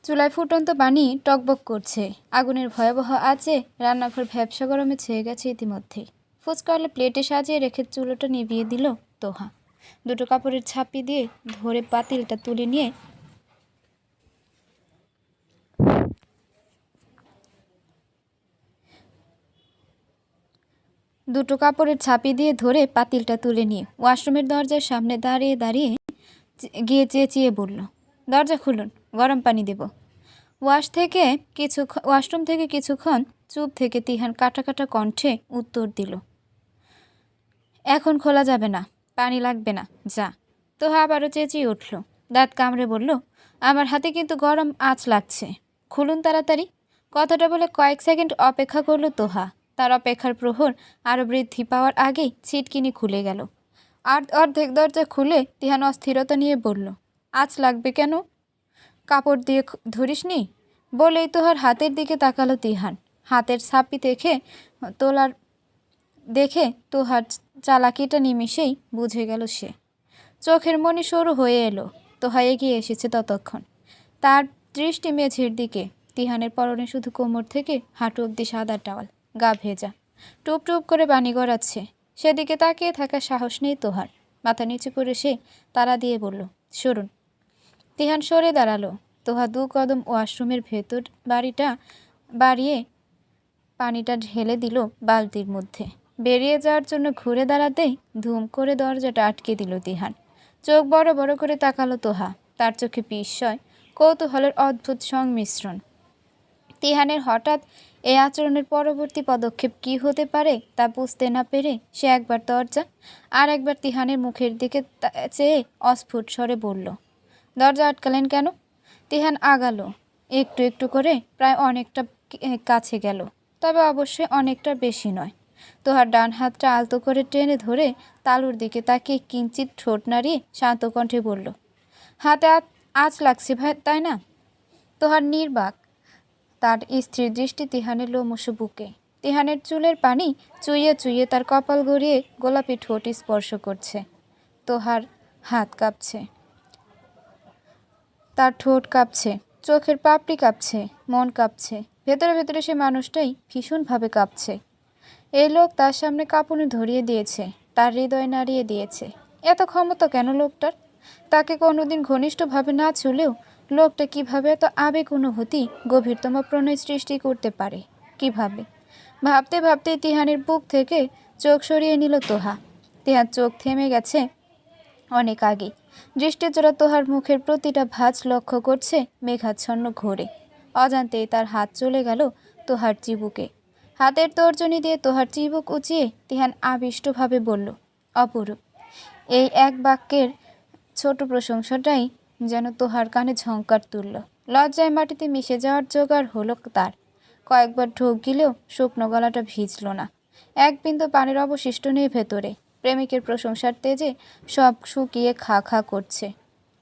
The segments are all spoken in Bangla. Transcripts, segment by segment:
চুলায় ফুটন্ত পানি টকবক করছে। আগুনের ভয়াবহ আঁচে রান্নাঘর ভ্যাপসা গরমে ছেয়ে গেছে ইতিমধ্যেই। ফুচকাওয়ালা প্লেটে সাজিয়ে রেখে চুলোটা নিভিয়ে দিল তোহা। দুটো কাপড়ের ছাপি দিয়ে ধরে পাতিলটা তুলে নিয়ে ওয়াশরুমের দরজার সামনে দাঁড়িয়ে দাঁড়িয়ে গিয়ে চেঁচিয়ে বলল, দরজা খুলুন, গরম পানি দেব। ওয়াশরুম থেকে কিছুক্ষণ চুপ থেকে তিহান কাটা কাটা কণ্ঠে উত্তর দিল, এখন খোলা যাবে না, পানি লাগবে না, যা। তোহা আবারও চেঁচিয়ে উঠল, দাঁত কামড়ে বলল, আমার হাতে কিন্তু গরম আঁচ লাগছে, খুলুন তাড়াতাড়ি। কথাটা বলে কয়েক সেকেন্ড অপেক্ষা করল তোহা। তার অপেক্ষার প্রহর আরও বৃদ্ধি পাওয়ার আগেই ছিটকিনি খুলে গেল। আর অর্ধেক দরজা খুলে তিহান অস্থিরতা নিয়ে বলল, আঁচ লাগবে কেন? কাপড় দিয়ে ধরিসনি? বলেই তোহার হাতের দিকে তাকালো তিহান। হাতের ছাপি দেখে তোহার চালাকিটা নিমিষেই বুঝে গেল সে। চোখের মনি সরু হয়ে এলো। তোহা এগিয়ে এসেছে ততক্ষণ। তার দৃষ্টি মেঝের দিকে। তিহানের পরনে শুধু কোমর থেকে হাঁটু অব্দি সাদা টাওয়াল, গা ভেজা, টুপ টুপ করে পানি গড়াচ্ছে। সেদিকে তাকিয়ে থাকার সাহস নেই তোহার। মাথা নিচু করে সে তাড়া দিয়ে বলল, সরুন। তিহান সরে দাঁড়ালো। তোহা 2 কদম ওয়াশরুমের ভেতর বাড়িয়ে পানিটা ঢেলে দিল বালতির মধ্যে। বেরিয়ে যাওয়ার জন্য ঘুরে দাঁড়াতেই ধুম করে দরজাটা আটকে দিল তিহান। চোখ বড় বড় করে তাকালো তোহা। তার চোখে বিস্ময়, কৌতূহলের অদ্ভুত সংমিশ্রণ। তিহানের হঠাৎ এই আচরণের পরবর্তী পদক্ষেপ কি হতে পারে তা বুঝতে না পেরে সে একবার দরজা আর একবার তিহানের মুখের দিকে চেয়ে অস্ফুট স্বরে বলল, দরজা আটকালেন কেন? তিহান আগালো একটু একটু করে, প্রায় অনেকটা কাছে গেল, তবে অবশ্যই অনেকটা বেশি নয়। তোহার ডান হাতটা আলতো করে টেনে ধরে তালুর দিকে তাকিয়ে কিঞ্চিত ঠোঁট নাড়িয়ে শান্ত কণ্ঠে বলল, হাতে আঁচ লাগছে ভাই, তাই না? তোহার নির্বাক। তার স্ত্রীর দৃষ্টি তিহানের লোমশ বুকে। তিহানের চুলের পানি চুইয়ে চুইয়ে তার কপাল গড়িয়ে গোলাপি ঠোঁট স্পর্শ করছে। তোহার হাত কাঁপছে, তার ঠোঁট কাঁপছে, চোখের পাপড়ি কাঁপছে, মন কাঁপছে। ভেতরে ভেতরে সে মানুষটাই ভীষণভাবে কাঁপছে। এই লোক তার সামনে কাঁপুনি ধরিয়ে দিয়েছে, তার হৃদয় নাড়িয়ে দিয়েছে। এত ক্ষমতা কেন লোকটার? তাকে কোনোদিন ঘনিষ্ঠভাবে না ছুলেও লোকটা কিভাবে এত আবেগ অনুভূতি, গভীরতম প্রণয় সৃষ্টি করতে পারে? কিভাবে? ভাবতে ভাবতে তিহানের বুক থেকে চোখ সরিয়ে নিল তোহা। তিহার চোখ থেমে গেছে অনেক আগে। দৃষ্টির জোড়া তোহার মুখের প্রতিটা ভাঁজ লক্ষ্য করছে মেঘাচ্ছন্ন ঘোরে। অজান্তেই তার হাত চলে গেল তোহার চিবুকে। হাতের তর্জনী দিয়ে তোহার চিবুক উঁচিয়ে তিহান আবিষ্টভাবে বলল, অপরূপ। এই এক বাক্যের ছোট প্রশংসাটাই যেন তোহার কানে ঝংকার তুলল। লজ্জায় মাটিতে মিশে যাওয়ার জোগাড় হলো তার। কয়েকবার ঢোক গিলেও শুকনো গলাটা ভিজল না। এক বিন্দু পানির অবশিষ্ট নেই ভেতরে। প্রেমিকের প্রশংসার তেজে সব শুকিয়ে খা খা করছে।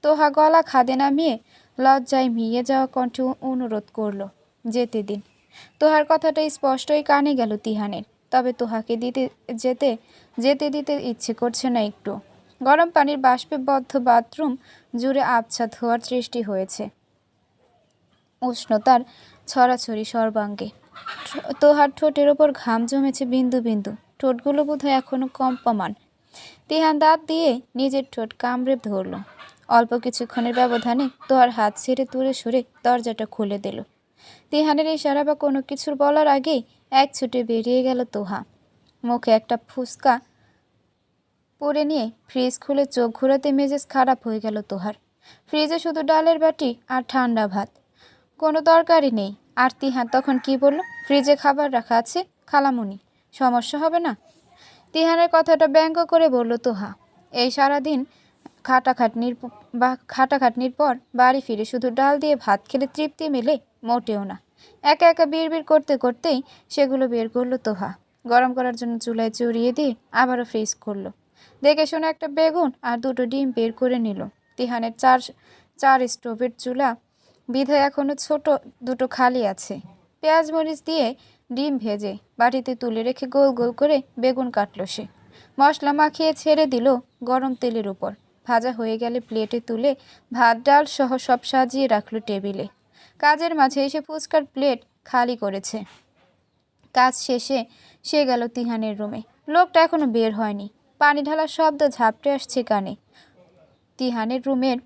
তোহা গলা খাদে নামিয়ে লজ্জায় মিয়ে যাওয়া কণ্ঠে অনুরোধ করল, যেতে দিন। তোহার কথাটা স্পষ্টই কানে গেল তিহানের। তবে তোহাকে যেতে দিতে ইচ্ছে করছে না একটু। গরম পানির বাষ্পে বদ্ধ বাথরুম জুড়ে আবছা ধোঁয়ার সৃষ্টি হয়েছে, উষ্ণতার ছড়াছড়ি সর্বাঙ্গে। তোহার ঠোঁটের ওপর ঘাম জমেছে বিন্দু বিন্দু। ঠোঁটগুলো বোধহয় এখনো কম্পমান। তিহান দাঁত দিয়ে নিজের ঠোঁট কামড়ে ধরল। অল্প কিছুক্ষণের ব্যবধানে তোহার হাত ছেড়ে দূরে সরে দরজাটা খুলে দিল। তিহানের ইশারা বা কোনো কিছুর বলার আগেই এক ছুটে বেরিয়ে গেল তোহা। মুখে একটা ফুসকা পরে নিয়ে ফ্রিজ খুলে চোখ ঘোরাতে মেজাজ খারাপ হয়ে গেল তোহার। ফ্রিজে শুধু ডালের বাটি আর ঠান্ডা ভাত, কোনো তরকারি নেই। আর তিহান তখন কি বলল, ফ্রিজে খাবার রাখা আছে খালামুনি, সমস্যা হবে না? তিহানের কথাটা ব্যঙ্গ করে বলল তোহা। এই সারাদিন খাটাখাটনির পর বাড়ি ফিরে শুধু ডাল দিয়ে ভাত খেলে তৃপ্তি মেলে মোটেও না। একা একা বিড়বিড় করতে করতেই সেগুলো বের করলো তোহা। গরম করার জন্য চুলায় চড়িয়ে দিয়ে আবারও ফ্রিজ করলো। দেখে শুনে একটা বেগুন আর 2টো ডিম বের করে নিল। তিহানের চার স্টোভের চুলা বিধায় এখনো ছোট 2টো খালি আছে। পেঁয়াজ মরিচ দিয়ে ডিম ভেজে বাটিতে তুলে রেখে গোল গোল করে বেগুন কাটল সে। মশলা মাখিয়ে ছেড়ে দিল গরম তেলের উপর। ভাজা হয়ে গেলে প্লেটে তুলে ভাত ডাল সহ সব সাজিয়ে রাখলো টেবিলে। কাজের মাঝে এসে ফুচকার প্লেট খালি করেছে। কাজ শেষে সে গেল তিহানের রুমে। লোকটা এখনো বের হয়নি। পানি ঢালার শব্দ ঝাপটে আসছে কানে। তিহানের রুমের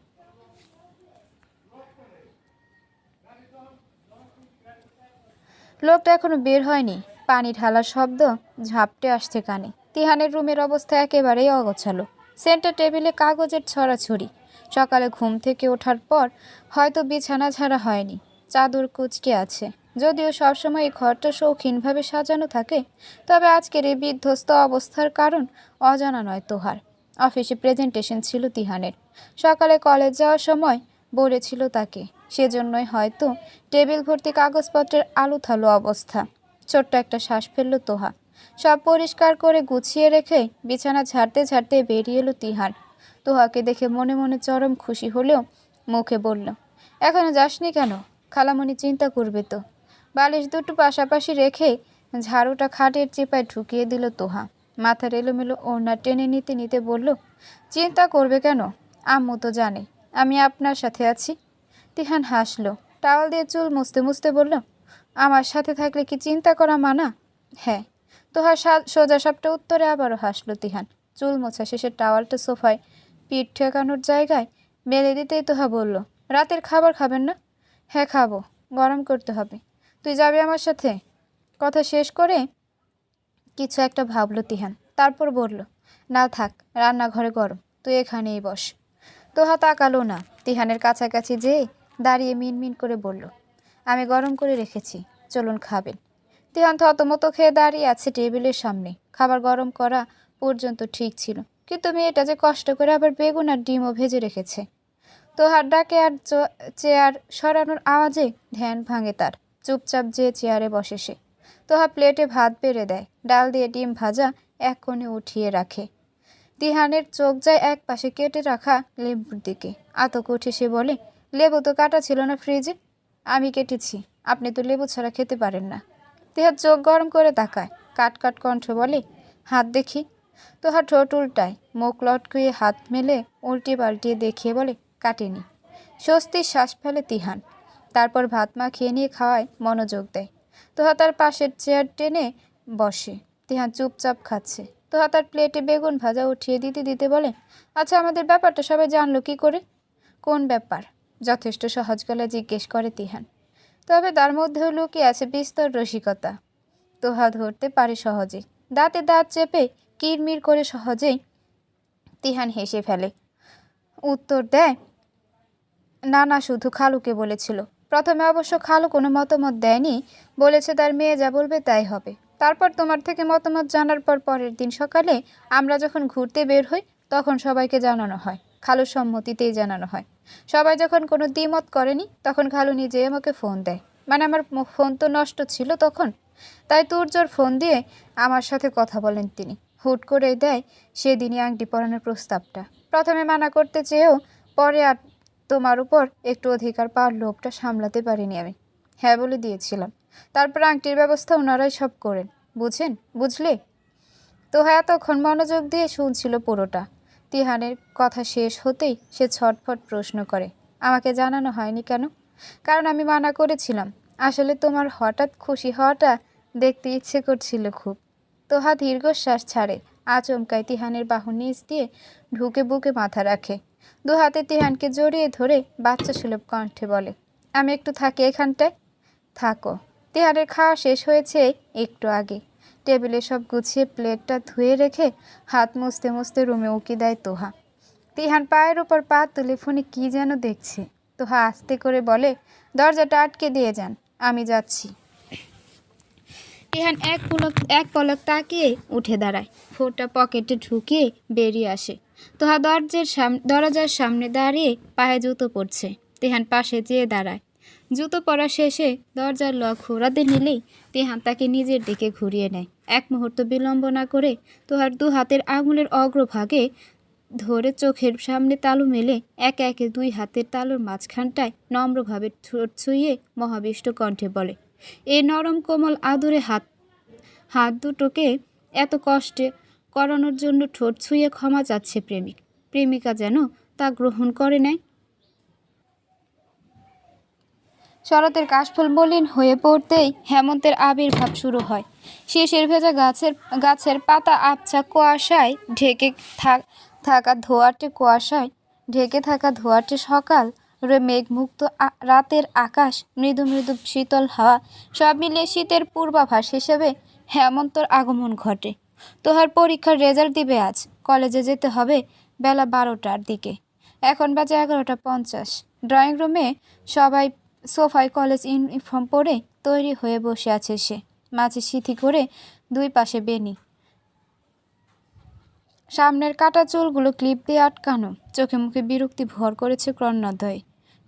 লোকটা এখনো বের হয়নি। পানি ঢালার শব্দ ঝাপটে আসছে কানে। তিহানের রুমের অবস্থা একেবারেই অগোছালো। সেন্টার টেবিলে কাগজের ছড়াছড়ি। সকালে ঘুম থেকে ওঠার পর হয়তো বিছানা ঝাড়া হয়নি, চাদর কুঁচকে আছে। যদিও সবসময় এই ঘরটা শৌখিনভাবে সাজানো থাকে, তবে আজকের এই বিধ্বস্ত অবস্থার কারণ অজানা নয় তোহার। অফিসে প্রেজেন্টেশন ছিল তিহানের। সকালে কলেজ যাওয়ার সময় বলেছিল তাকে, সেজন্যই হয়তো টেবিল ভর্তি কাগজপত্রের আলুথালু অবস্থা। ছোট্ট একটা শ্বাস ফেলল তোহা। সব পরিষ্কার করে গুছিয়ে রেখে বিছানা ঝাড়তে ঝাড়তে বেরিয়ে এলো তিহান। তোহাকে দেখে মনে মনে চরম খুশি হলেও মুখে বলল, এখনো যাসনি কেন? খালামণি চিন্তা করবে তো। বালিশ দুটো পাশাপাশি রেখে ঝাড়ুটা খাটের চিপায় ঢুকিয়ে দিল তোহা। মাথার এলোমেলো ওড়না টেনে নিতে নিতে বলল, চিন্তা করবে কেন? আম্মু তো জানে আমি আপনার সাথে আছি। তিহান হাসলো। টাওয়াল দিয়ে চুল মুছতে মুছতে বলল, আমার সাথে থাকলে কি চিন্তা করা মানা? হ্যাঁ। তোহার সোজা সাপটা উত্তরে আবারও হাসলো তিহান। চুল মোছা শেষে টাওয়ালটা সোফায় পিঠ ঠেকানোর জায়গায় মেলে দিতেই তোহা বলল, রাতের খাবার খাবেন না? হ্যাঁ খাবো, গরম করতে হবে। তুই যাবি আমার সাথে? কথা শেষ করে কিছু একটা ভাবলো তিহান, তারপর বলল, না থাক, রান্নাঘরে গরম, তুই এখানেই বস। তোহা তাকালো না। তিহানের কাছাকাছি যেয়ে দাঁড়িয়ে মিনমিন করে বলল, আমি গরম করে রেখেছি, চলুন খাবেন। তিহান থতমত খেয়ে দাঁড়িয়ে আছে টেবিলের সামনে। খাবার গরম করা পর্যন্ত ঠিক ছিল, কিন্তু মেয়েটা যে কষ্ট করে আবার বেগুন আর ডিমও ভেজে রেখেছে। তোহার ডাকে আর চেয়ার সরানোর আওয়াজে ধ্যান ভাঙে তার। চুপচাপ যে চেয়ারে বসে সে। তোহা প্লেটে ভাত বেড়ে দেয়, ডাল দিয়ে ডিম ভাজা এক কোণে উঠিয়ে রাখে। তিহানের চোখ যায় এক পাশে কেটে রাখা লেবুর দিকে। আতক উঠে সে বলে, লেবু তো কাটা ছিল না ফ্রিজে। আমি কেটেছি, আপনি তো লেবু ছাড়া খেতে পারেন না। তিহার চোখ গরম করে তাকায়, কাট কাট কণ্ঠ বলে, হাত দেখি। তোহার ঠোঁট উল্টায়, মুখ লটকুয়ে হাত মেলে উল্টিয়ে পাল্টিয়ে দেখিয়ে বলে, কাটেনি। স্বস্তির শ্বাস ফেলে তিহান। তারপর ভাত মাখিয়ে নিয়ে খাওয়ায় মনোযোগ দেয়। তোহা তার পাশের চেয়ার টেনে বসে। তিহান চুপচাপ খাচ্ছে। তোহা তার প্লেটে বেগুন ভাজা উঠিয়ে দিতে দিতে বলে, আচ্ছা আমাদের ব্যাপারটা সবাই জানলো কি করে? কোন ব্যাপার? যথেষ্ট সহজ গলায় জিজ্ঞেস করে তিহান। তবে তার মধ্যেও লুকিয়ে আছে বিস্তর রসিকতা। তোহা ধরতে পারে সহজেই। দাঁতে দাঁত চেপে কিরমির করে সহজেই তিহান হেসে ফেলে। উত্তর দেয়, না না, শুধু খালুকে বলেছিল। প্রথমে অবশ্য খালু কোনো মতামত দেয়নি, বলেছে তার মেয়ে যা বলবে তাই হবে। তারপর তোমার থেকে মতামত জানার পর পরের দিন সকালে আমরা যখন ঘুরতে বের হই তখন সবাইকে জানানো হয়, খালুর সম্মতিতেই জানানো হয়। সবাই যখন কোনো দ্বিমত করেনি তখন খালু নিজেই আমাকে ফোন দেয়। মানে আমার ফোন তো নষ্ট ছিল তখন, তাই তুর্যর ফোন দিয়ে আমার সাথে কথা বলেন তিনি। হুট করে দেয় সেদিনই আংটি পরানোর প্রস্তাবটা। প্রথমে মানা করতে চেয়েও পরে আর তোমার উপর একটু অধিকার পাওয়ার লোভটা সামলাতে পারিনি আমি। হ্যাঁ বলে দিয়েছিলাম। তারপর আংটির ব্যবস্থা ওনারাই সব করেন। বুঝলে? তো হ্যাঁ, এতক্ষণ মনোযোগ দিয়ে শুনছিল পুরোটা। তিহানের কথা শেষ হতেই সে ছটফট প্রশ্ন করে, আমাকে জানানো হয়নি কেন? কারণ আমি মানা করেছিলাম। আসলে তোমার হঠাৎ খুশি হওয়াটা দেখতে ইচ্ছে করছিল খুব। তোহা দীর্ঘশ্বাস ছাড়ে। আচমকায় তিহানের বাহু নিচ দিয়ে ঢুকে বুকে মাথা রাখে। দু হাতে তিহানকে জড়িয়ে ধরে বাচ্চা সুলভ কণ্ঠে বলে, আমি একটু থাকি এখানটায়। থাকো। তিহানের খাওয়া শেষ হয়েছে একটু আগে। টেবিলে সব গুছিয়ে প্লেটটা ধুয়ে রেখে হাত মুছতে মুছতে রুমে উকি দেয় তোহা। তিহান পায়ের উপর পা তুলে ফোনে কী যেন দেখছে। তোহা আস্তে করে বলে, দরজাটা আটকে দিয়ে যান, আমি যাচ্ছি। তিহান এক পলক তাকিয়ে উঠে দাঁড়ায়, ফোনটা পকেটে ঢুকিয়ে বেরিয়ে আসে। তোহা দরজার সামনে দাঁড়িয়ে পায়ে জুতো পরছে। তিহান পাশে যেয়ে দাঁড়ায়। জুতো পরা শেষে দরজার লক ঘোরাতে নিলেই তিহান তাকে নিজের দিকে ঘুরিয়ে নেয়। এক মুহূর্ত বিলম্ব না করে তোহার দু হাতের আঙুলের অগ্রভাগে ধরে চোখের সামনে তালু মেলে একে একে দুই হাতের তালুর মাঝখানটায় নম্রভাবে ঠোঁট ছুঁয়ে মহাবিষ্ট কণ্ঠে বলে, এই নরম কোমল আদুরে হাত দুটোকে এত কষ্টে করানোর জন্য ঠোঁট ছুঁয়ে ক্ষমা চাচ্ছে প্রেমিকা যেন তা গ্রহণ করে নেয়। শরতের কাশফুল মলিন হয়ে পড়তেই হেমন্তের আবির্ভাব শুরু হয়। শিশির ভেজা গাছের পাতা আবছা কুয়াশায় ঢেকে থাকা ধোঁয়াটে সকাল মেঘমুক্ত রাতের আকাশ, মৃদু মৃদু শীতল হাওয়া, সব মিলিয়ে শীতের পূর্বাভাস হিসেবে হেমন্তর আগমন ঘটে। তোহার পরীক্ষার রেজাল্ট দিবে আজ। কলেজে যেতে হবে বেলা 12টার দিকে। এখন বাজে 11:50। ড্রয়িং রুমে সবাই সোফায় কলেজ ইউনিফর্ম পরে তৈরি হয়ে বসে আছে সে। মাঝে সিথি করে দুই পাশে বেনি, সামনের কাটা চুলগুলো ক্লিপ দিয়ে আটকানো, চোখে মুখে বিরক্তি ভর করেছে ক্রন্নদয়ে।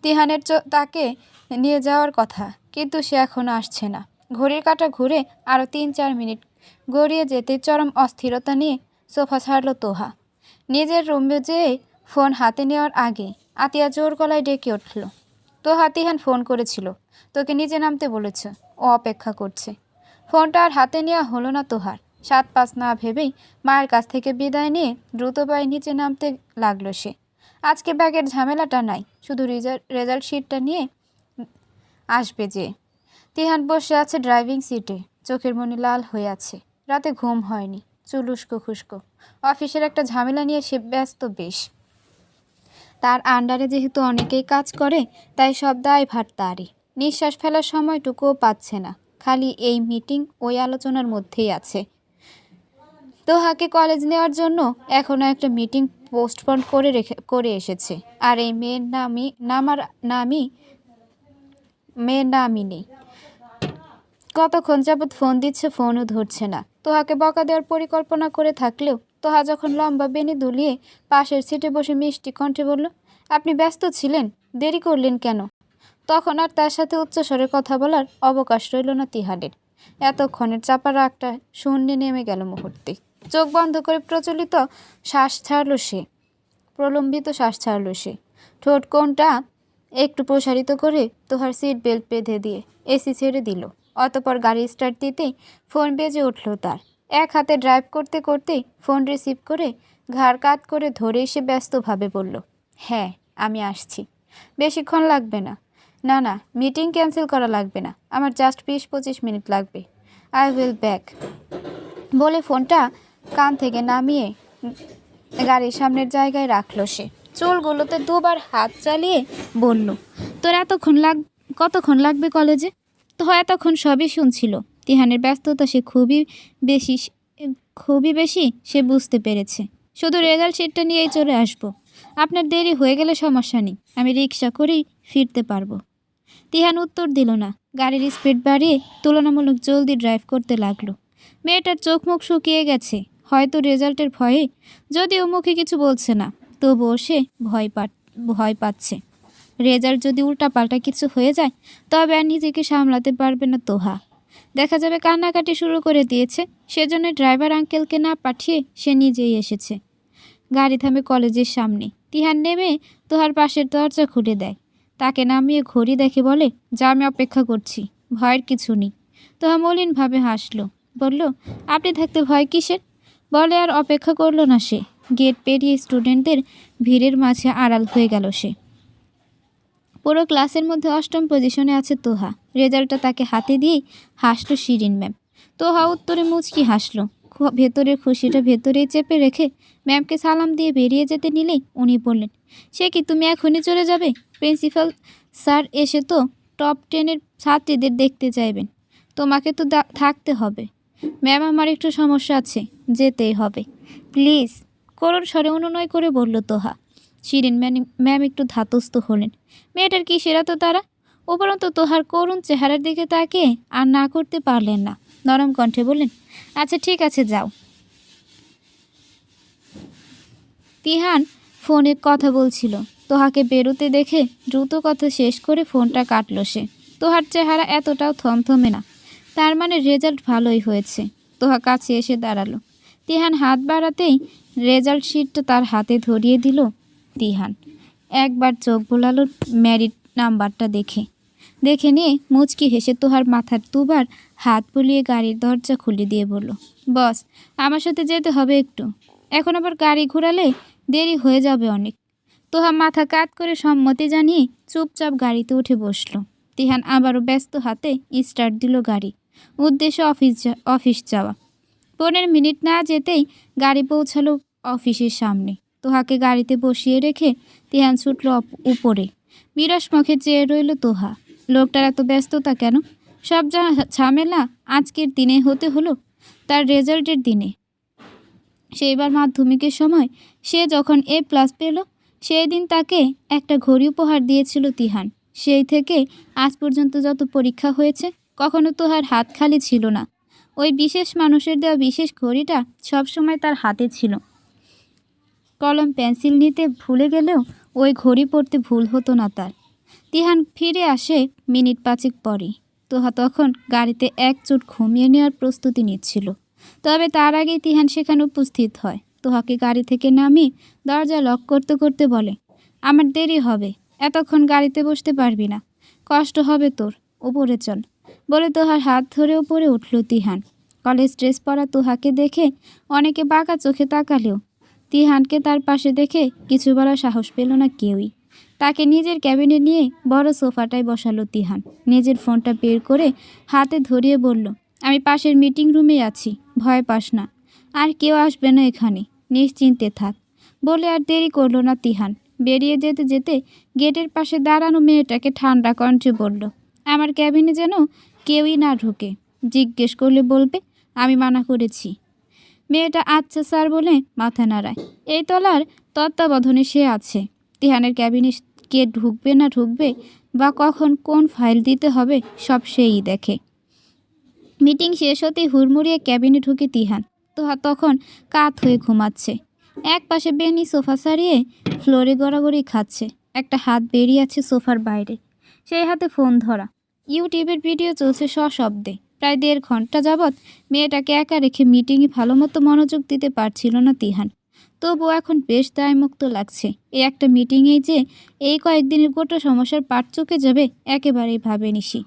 তিহানের তাকে নিয়ে যাওয়ার কথা, কিন্তু সে এখনো আসছে না। ঘড়ির কাঁটা ঘুরে আরও 3-4 মিনিট গড়িয়ে যেতে চরম অস্থিরতা নিয়ে সোফা ছাড়ল তোহা। নিজের রুমে যেয়ে ফোন হাতে নেওয়ার আগে আতিয়া জোর গলায় ডেকে উঠল, তোহা, তিহান ফোন করেছিল, তোকে নিচে নামতে বলেছে, ও অপেক্ষা করছে। ফোনটা আর হাতে নেওয়া হলো না তোহার। 7-5 না ভেবেই মায়ের কাছ থেকে বিদায় নিয়ে দ্রুত পায়ে নিচে নামতে লাগলো সে। আজকে ব্যাগের ঝামেলাটা নাই, শুধু রেজাল্ট শিটটা নিয়ে আসবে যে। তিহান বসে আছে ড্রাইভিং সিটে, চোখের মনি লাল হয়ে আছে। রাতে ঘুম হয়নি, চুল উস্কো খুস্কো। অফিসের একটা ঝামেলা নিয়ে সে ব্যস্ত বেশ। তার আন্ডারে যেহেতু অনেকেই কাজ করে, তাই সব দায়ভার তারই। নিঃশ্বাস ফেলার সময়টুকুও পাচ্ছে না, খালি এই মিটিং ওই আলোচনার মধ্যেই আছে। তোহাকে কলেজ নেওয়ার জন্য এখনও একটা মিটিং পোস্টপোন করে এসেছে। আর এই মেয়ের নামই নেই। কতক্ষণ যাবৎ ফোন দিচ্ছে, ফোনও ধরছে না। তোহাকে বকা দেওয়ার পরিকল্পনা করে থাকলেও তোহা যখন লম্বা বেনি দুলিয়ে পাশের সিটে বসে মিষ্টি কণ্ঠে বলল, আপনি ব্যস্ত ছিলেন, দেরি করলেন কেন? তখন আর তার সাথে উচ্চস্বরে কথা বলার অবকাশ রইল না তিহানের। এতক্ষণের চাপা রাগটা শূন্যে নেমে গেল মুহূর্তে। চোখ বন্ধ করে প্রলম্বিত শ্বাস ছাড়ল সে। ঠোঁট কোণটা একটু প্রসারিত করে তোহার সিট বেল্ট বেঁধে দিয়ে এসি ছেড়ে দিল। অতপর গাড়ি স্টার্ট দিতেই ফোন বেজে উঠল তার। এক হাতে ড্রাইভ করতে করতেই ফোন রিসিভ করে ঘাড় কাত করে ধরেই সে ব্যস্তভাবে বলল, হ্যাঁ আমি আসছি, বেশিক্ষণ লাগবে না। না না, মিটিং ক্যান্সেল করা লাগবে না, আমার জাস্ট 20-25 মিনিট লাগবে। আই উইল ব্যাক বলে ফোনটা কান থেকে নামিয়ে গাড়ির সামনের জায়গায় রাখলো সে। চুলগুলোতে দুবার হাত চালিয়ে বলল, তোর কতক্ষণ লাগবে কলেজে? তো এতক্ষণ সবই শুনছিল। তিহানের ব্যস্ততা সে খুবই বেশি সে বুঝতে পেরেছে। শুধু রেজাল্ট শিটটা নিয়েই চলে আসবো। আপনার দেরি হয়ে গেলে সমস্যা নেই, আমি রিক্সা করেই ফিরতে পারবো। তিহান উত্তর দিল না। গাড়ির স্পিড বাড়িয়ে তুলনামূলক জলদি ড্রাইভ করতে লাগলো। মেয়েটার চোখ মুখ শুকিয়ে গেছে, হয়তো রেজাল্টের ভয়ে, যদিও মুখে কিছু বলছে না, তবুও সে ভয় পাচ্ছে। রেজাল্ট যদি উল্টাপাল্টা কিছু হয়ে যায়, তবে আর নিজেকে সামলাতে পারবে না তোহা। দেখা যাবে কান্নাকাটি শুরু করে দিয়েছে। সেজন্য ড্রাইভার আঙ্কেলকে না পাঠিয়ে সে নিজেই এসেছে। গাড়ি থামে কলেজের সামনে। তিহান নেমে তোহার পাশের দরজা খুলে দেয়। তাকে নামিয়ে ঘড়ি দেখে বলে, যা, আমি অপেক্ষা করছি, ভয়ের কিছু নেই। তোহা মলিনভাবে হাসল, বলল, আপনি থাকতে ভয় কিসের? বলে আর অপেক্ষা করল না সে। গেট পেরিয়ে স্টুডেন্টদের ভিড়ের মাঝে আড়াল হয়ে গেল সে। পুরো ক্লাসের মধ্যে 8ম পজিশনে আছে তোহা। রেজাল্টটা তাকে হাতে দিয়েই হাসলো শিরিন ম্যাম। তোহা উত্তরে মুচকি হাসলো। ভেতরের খুশিটা ভেতরেই চেপে রেখে ম্যামকে সালাম দিয়ে বেরিয়ে যেতে নিলেই উনি বললেন, সে কি, তুমি এখনই চলে যাবে? প্রিন্সিপাল স্যার এসে তো টপ 10-এর ছাত্রীদের দেখতে চাইবেন, তোমাকে তো থাকতে হবে। ম্যাম, আমার একটু সমস্যা আছে, যেতেই হবে প্লিজ, করুণ স্বরে অনুনয় করে বলল তোহা। শিরিন ম্যাম একটু ধাতস্থ হলেন। মেয়েটার কি সেরা তো তারা। উপরন্তু তোহার করুণ চেহারার দিকে তাকিয়ে আর না করতে পারলেন না। নরম কণ্ঠে বললেন, আচ্ছা ঠিক আছে, যাও। তিহান ফোনে কথা বলছিল। তোহাকে বেরোতে দেখে দ্রুত কথা শেষ করে ফোনটা কাটল সে। তোহার চেহারা এতটাও থমথমে না, তার মানে রেজাল্ট ভালোই হয়েছে। তোহা কাছে এসে দাঁড়ালো। তিহান হাত বাড়াতেই রেজাল্ট শিটটা তার হাতে ধরিয়ে দিল। তিহান একবার চোখ বোলালো ম্যারিট নাম্বারটা দেখে নিয়ে মুচকি হেসে তোহার মাথার দুবার হাত বুলিয়ে গাড়ির দরজা খুলে দিয়ে বলল, বস, আমার সাথে যেতে হবে একটু, এখন আবার গাড়ি ঘোরালে দেরি হয়ে যাবে অনেক। তোহা মাথা কাত করে সম্মতি জানিয়ে চুপচাপ গাড়িতে উঠে বসলো। তিহান আবারও ব্যস্ত হাতে স্টার্ট দিল গাড়ি। উদ্দেশ্য অফিস যাওয়া। 15 মিনিট না যেতেই গাড়ি পৌঁছালো অফিসের সামনে। তোহাকে গাড়িতে বসিয়ে রেখে তিহান ছুটল উপরে। বিরস মুখে চেয়ে রইল তোহা। লোকটার এত ব্যস্ততা কেন? সব ঝামেলা আজকের দিনে হতে হলো, তার রেজাল্টের দিনে। সেইবার মাধ্যমিকের সময় সে যখন A+ পেল, সেই দিন তাকে একটা ঘড়ি উপহার দিয়েছিল তিহান। সেই থেকে আজ পর্যন্ত যত পরীক্ষা হয়েছে কখনো তোহার হাত খালি ছিল না। ওই বিশেষ মানুষের দেওয়া বিশেষ ঘড়িটা সবসময় তার হাতে ছিল। কলম পেন্সিল নিতে ভুলে গেলেও ওই ঘড়ি পড়তে ভুল হতো না তার। তিহান ফিরে আসে মিনিট 5 পরেই। তোহা তখন গাড়িতে একচোট ঘুমিয়ে নেওয়ার প্রস্তুতি নিচ্ছিল। তবে তার আগেই তিহান সেখানে উপস্থিত হয়। তোহাকে গাড়ি থেকে নামিয়ে দরজা লক করতে করতে বলে, আমার দেরি হবে, এতক্ষণ গাড়িতে বসতে পারবি না, কষ্ট হবে তোর, উপরে চল। বলে তোহার হাত ধরে উপরে উঠল তিহান। কলেজ ড্রেস পরা তোহাকে দেখে অনেকে বাঁকা চোখে তাকালেও তিহানকে তার পাশে দেখে কিছু বলার সাহস পেল না কেউই। তাকে নিজের ক্যাবিনে নিয়ে বড় সোফাটায় বসালো তিহান। নিজের ফোনটা বের করে হাতে ধরিয়ে বলল, আমি পাশের মিটিং রুমে আছি, ভয় পাস না, আর কেউ আসবে না এখানে, নিশ্চিন্তে থাক। বলে আর দেরি করলো না তিহান। বেরিয়ে যেতে যেতে গেটের পাশে দাঁড়ানো মেয়েটাকে ঠান্ডা কণ্ঠে বলল, আমার ক্যাবিনে যেন কেউই না ঢোকে, জিজ্ঞেস করলে বলবে আমি মানা করেছি। মেয়েটা আচ্ছা স্যার বলে মাথা নাড়ায়। এই তলার তত্ত্বাবধানে সে আছে। তিহানের ক্যাবিনে কে ঢুকবে না ঢুকবে বা কখন কোন ফাইল দিতে হবে সব সেই দেখে। মিটিং শেষ হতেই হুড়মুড়িয়ে ক্যাবিনে ঢুকে তিহান। তোহা তখন কাত হয়ে ঘুমাচ্ছে। এক পাশে বেনি সোফা সারিয়ে ফ্লোরে গড়াগড়ি খাচ্ছে। একটা হাত বেরিয়ে আছে সোফার বাইরে, সেই হাতে ফোন ধরা। ইউটিউবের ভিডিও চলছে সশব্দে। প্রায় 1.5 ঘন্টা যাবৎ মেয়েটাকে একা রেখে মিটিংয়ে ভালো মতো মনোযোগ দিতে পারছিল না তিহান। তবু এখন বেশ দায়মুক্ত লাগছে। এই একটা মিটিংয়েই যে এই কয়েকদিনের গোটা সমস্যার পাট চুকে যাবে একেবারেই ভাবেনি সে।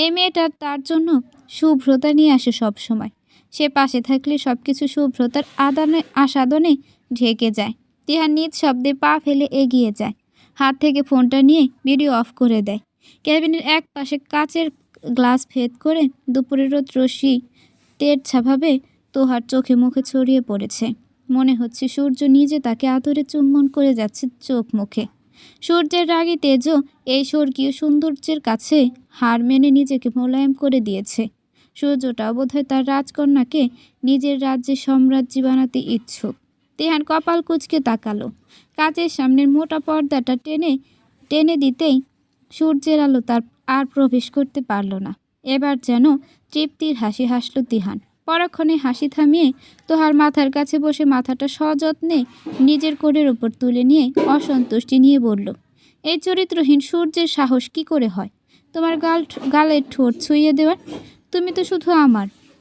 এই মেয়েটা তার জন্য শুভ্রতা নিয়ে আসে সব সময়। সে পাশে থাকলে সব কিছু শুভ্রতার আসাদনে ঢেকে যায়। তিহান নিজ শব্দে পা ফেলে এগিয়ে যায়। হাত থেকে ফোনটা নিয়ে ভিডিও অফ করে দেয়। ক্যাবিনের এক পাশে কাচের গ্লাস ভেদ করে দুপুরের রোদ রশ্মি তেড়ছাভাবে তোহার চোখে মুখে ছড়িয়ে পড়েছে। মনে হচ্ছে সূর্য নিজে তাকে আদরে চুম্বন করে যাচ্ছে চোখ মুখে। সূর্যের রাগী তেজও এই স্বর্গীয় সৌন্দর্যের কাছে হার মেনে নিজেকে মোলায়েম করে দিয়েছে। সূর্যটাও বোধহয় তার রাজকন্যাকে নিজের রাজ্যে সাম্রাজ্যী বানাতে ইচ্ছুক। তিহান কপাল কুঁচকে তাকালো। কাচের সামনের মোটা পর্দাটা টেনে টেনে দিতেই সূর্যের আলো তার আর প্রবেশ করতে পারল না। এবার যেন তৃপ্তির হাসি হাসল তিহান। পরক্ষণে হাসি থামিয়ে তোহার মাথার কাছে বসে মাথাটা সযত্নে নিজের কোলের ওপর তুলে নিয়ে অসন্তুষ্টি নিয়ে বলল, এই চরিত্রহীন সূর্যের সাহস কি করে হয় তোমার গালের ঠোঁট ছুঁয়ে দেওয়ার? তুমি তো শুধু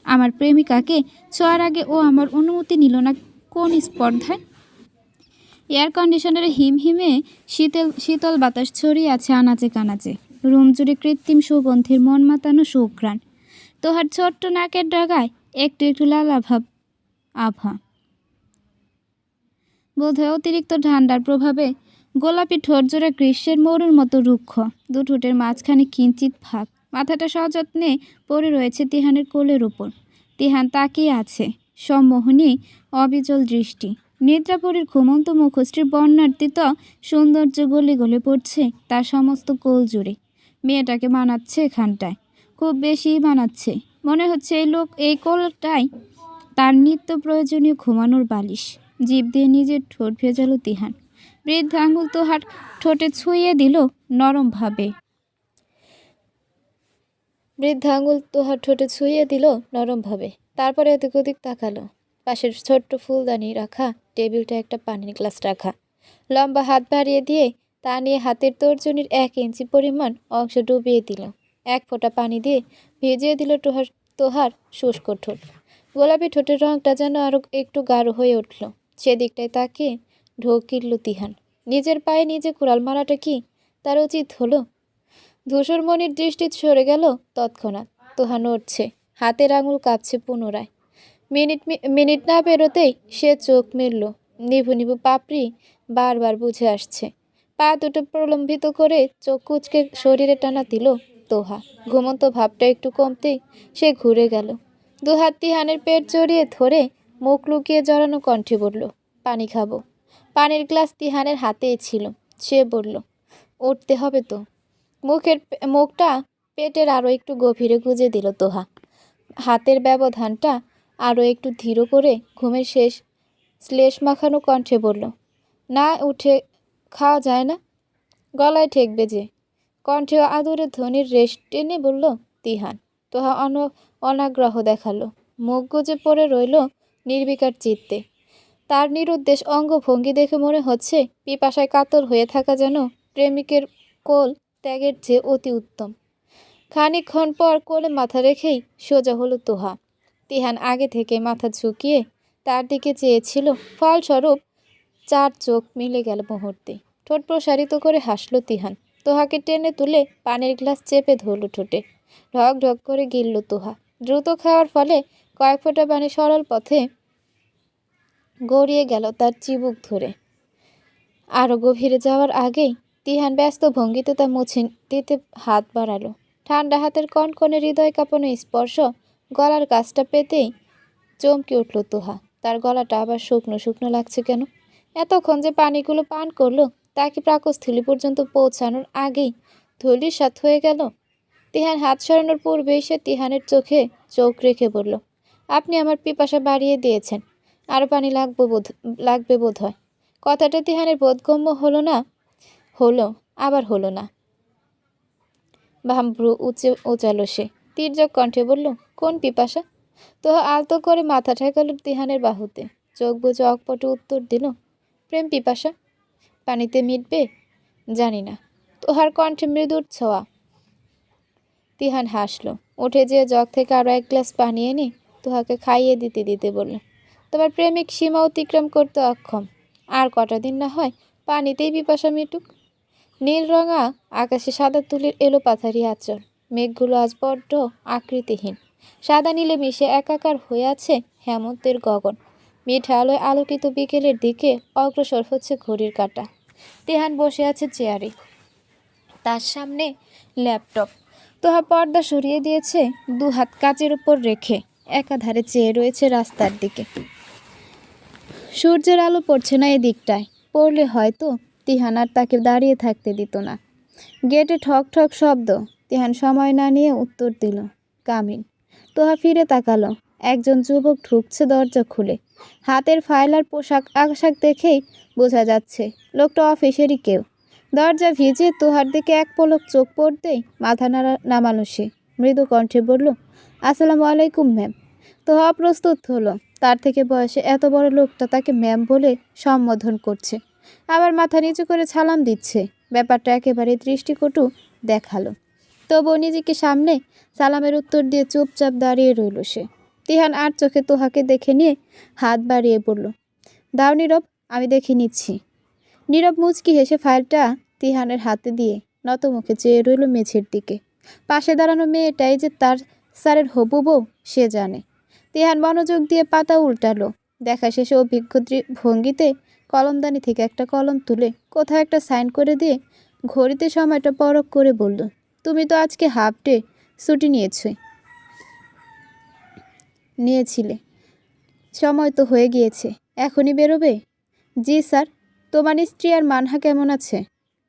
আমার প্রেমিকাকে ছোঁয়ার আগে ও আমার অনুমতি নিল না কোন স্পর্ধায়? এয়ার কন্ডিশনারে হিমহিমে শীতল বাতাস ছড়িয়ে আছে আনাচে কানাচে। রুম জুড়ে কৃত্রিম সুগন্ধির মন মাতানো সুঘ্রাণ। তোহার ছোট্ট নাকের ডাগায় একটু একটু লালাভাব আভা। বোধহয় অতিরিক্ত ঠান্ডার প্রভাবে গোলাপি ঠোঁট জোড়া গ্রীষ্মের মরুর মতো রুক্ষ। দু ঠোঁটের মাঝখানে কিঞ্চিত ফাঁক। মাথাটা সযত্নে পড়ে রয়েছে তিহানের কোলের উপর। তিহান তাকিয়ে আছে সম্মোহনী অবিচল দৃষ্টি। নিদ্রাপুরীর ঘুমন্ত মুখশ্রীর বর্ণার্থিত সৌন্দর্য গলে গলে পড়ছে তার সমস্ত কোল জুড়ে। মেয়েটাকে মানাচ্ছে এখানটায়, খুব বেশি মানাচ্ছে। মনে হচ্ছে এই কোলটাই তার নিত্য প্রয়োজনীয় ঘুমানোর বালিশ। জিভ দিয়ে নিজের ঠোঁট ভেজালো তিহান। বৃদ্ধ আঙুল তোহার ঠোঁটে ছুঁয়ে দিল নরমভাবে। তারপরে এদিক ওদিক তাকালো। পাশের ছোট্ট ফুলদানি রাখা টেবিলটা একটা পানির গ্লাস রাখা। লম্বা হাত বাড়িয়ে দিয়ে তা নিয়ে হাতের তর্জনীর 1 ইঞ্চি পরিমাণ অংশ ডুবিয়ে দিল। 1 ফোঁটা পানি দিয়ে ভিজিয়ে দিল তোহার শুষ্ক ঠোঁট। গোলাপি ঠোঁটের রঙটা যেন আরো একটু গাঢ় হয়ে উঠল। সেদিকটায় তাকিয়ে ঢোক গিলল তিহান। নিজের পায়ে নিজে কুড়াল মারাটা কি তার উচিত হলো? ধূসরমণির দৃষ্টি সরে গেল তৎক্ষণাৎ। তোহা নড়ছে, হাতের আঙুল কাঁপছে পুনরায়। মিনিট না পেরোতেই সে চোখ মেলল। নিভু নিভু পাপড়ি বারবার বুঝে আসছে। পা দুটো প্রলম্বিত করে চোখ কুঁচকে শরীরে টানা দিল। তোহা। ঘুমন্ত ভাবটা একটু কমতেই সে ঘুরে গেল। দুহাত তিহানের পেট জড়িয়ে ধরে মুখ লুকিয়ে জড়ানো কণ্ঠে বলল, পানি খাবো। পানির গ্লাস তিহানের হাতেই ছিল। সে বলল, উঠতে হবে তো। মুখটা পেটের আরও একটু গভীরে গুজে দিল তোহা। হাতের ব্যবধানটা আরও একটু ধীর করে ঘুমের শেষ শ্লেষ মাখানো কণ্ঠে বলল, না উঠে খাওয়া যায় না? গলায় ঠেকবে যে। কণ্ঠে আদুরে ধ্বনির রেশ টেনে বলল তিহান। তোহা অনাগ্রহ দেখালো। মুখ গুজে পড়ে রইল নির্বিকার চিত্তে। তার নিরুদ্দেশ অঙ্গভঙ্গি দেখে মনে হচ্ছে পিপাসায় কাতর হয়ে থাকা যেন প্রেমিকের কোল ত্যাগের চেয়ে অতি উত্তম। খানিকক্ষণ পর কোলে মাথা রেখেই সোজা হলো তোহা। তিহান আগে থেকে মাথা ঝুঁকিয়ে তার দিকে চেয়েছিল, ফলস্বরূপ 4 চোখ মিলে গেল মুহূর্তে। ঠোঁট প্রসারিত করে হাসল তিহান। তোহাকে টেনে তুলে পানির গ্লাস চেপে ধরল ঠোঁটে। ঢক ঢক করে গিলল তোহা। দ্রুত খাওয়ার ফলে কয়েক ফোঁটা পানি সরল পথে গড়িয়ে গেল তার চিবুক ধরে। আরও গভীরে যাওয়ার আগেই তিহান ব্যস্ত ভঙ্গিতে তা মুছে দিতে হাত বাড়ালো। ঠান্ডা হাতের কনকনে হৃদয় কাঁপানো স্পর্শ গলার কাছটা পেতেই চমকে উঠল তোহা। তার গলাটা আবার শুকনো শুকনো লাগছে কেন? এতক্ষণ যে পানিগুলো পান করলো তা কি পাকস্থলী পর্যন্ত পৌঁছানোর আগেই ধূলিসাৎ হয়ে গেল? তিহান হাত সরানোর পূর্বেই সে তিহানের চোখে চোখ রেখে বলল, আপনি আমার পিপাসা বাড়িয়ে দিয়েছেন। আরও পানি লাগবে বোধ হয়। কথাটা তিহানের বোধগম্য হলো না। আবার হলো না। ভামভ্রু উচালো সে। তীর্যক কণ্ঠে বলল, কোন পিপাসা? তোহা আলতো করে মাথা ঠেকালো তিহানের বাহুতে। চোখ বুজে অকপটে উত্তর দিল, প্রেম পিপাসা। পানিতে মিটবে? জানি না। তোহার কণ্ঠে মৃদুর ছোঁয়া। তিহান হাসল। উঠে যেয়ে জগ থেকে আরও 1 গ্লাস পানি এনে তোহাকে খাইয়ে দিতে দিতে বলল, তোমার প্রেমিক সীমা অতিক্রম করতে অক্ষম। আর কটা দিন না হয় পানিতেই পিপাসা মিটুক। নীল রঙা আকাশে সাদা তুলির এলো পাথারি আঁচল। মেঘগুলো আজ বড্ড আকৃতিহীন। সাদা নীলে মিশে একাকার হয়ে আছে হেমন্তের গগন। মিঠা আলোয় আলোকিত বিকেলের দিকে অগ্রসর হচ্ছে ঘড়ির কাঁটা। তিহান বসে আছে চেয়ারে, তার সামনে ল্যাপটপ। তোহা পর্দা সরিয়ে দিয়েছে 2 হাত কাচের উপর রেখে একাধারে চেয়ে রয়েছে রাস্তার দিকে। সূর্যের আলো পড়ছে না এদিকটায়। পড়লে হয়তো তিহান আর তাকে দাঁড়িয়ে থাকতে দিত না। গেটে ঠক ঠক শব্দ। তিহান সময় না নিয়ে উত্তর দিল, কামিন। তোহা ফিরে তাকালো। একজন যুবক ঢুকছে দরজা খুলে। হাতের ফাইল আর পোশাক আশাক দেখেই বোঝা যাচ্ছে লোকটা অফিসেরই কেউ। দরজা ভিজিয়ে তোহার দিকে এক পলক চোখ পড়তেই মাথা নামালো সে। মৃদু কণ্ঠে বলল, আসসালামু আলাইকুম ম্যাম। তোহা প্রস্তুত হলো। তার থেকে বয়সে এত বড় লোকটা তাকে ম্যাম বলে সম্বোধন করছে, আবার মাথা নিচু করে সালাম দিচ্ছে। ব্যাপারটা একেবারে দৃষ্টিকটু দেখালো। তবুও নিজেকে সামনে সালামের উত্তর দিয়ে চুপচাপ দাঁড়িয়ে রইল সে। তিহান আর চোখে তোহাকে দেখে নিয়ে হাত বাড়িয়ে বলল, দাও নীরব, আমি দেখে নিচ্ছি। নীরব মুচকি হেসে ফাইলটা তিহানের হাতে দিয়ে নতমুখে চেয়ে রইল মেঝের দিকে। পাশে দাঁড়ানো মেয়েটাই যে তার স্যারের হবু বউ সে জানে। তিহান মনোযোগ দিয়ে পাতা উল্টালো। দেখা শেষে অভিজ্ঞ ভঙ্গিতে কলমদানি থেকে একটা কলম তুলে কোথাও একটা সাইন করে দিয়ে ঘড়িতে সময়টা পরখ করে বলল, তুমি তো আজকে হাফ ডে ছুটি নিয়েছিলে। সময় তো হয়ে গিয়েছে, এখনই বেরোবে? জি স্যার। তোমার স্ত্রী আর মানহা কেমন আছে?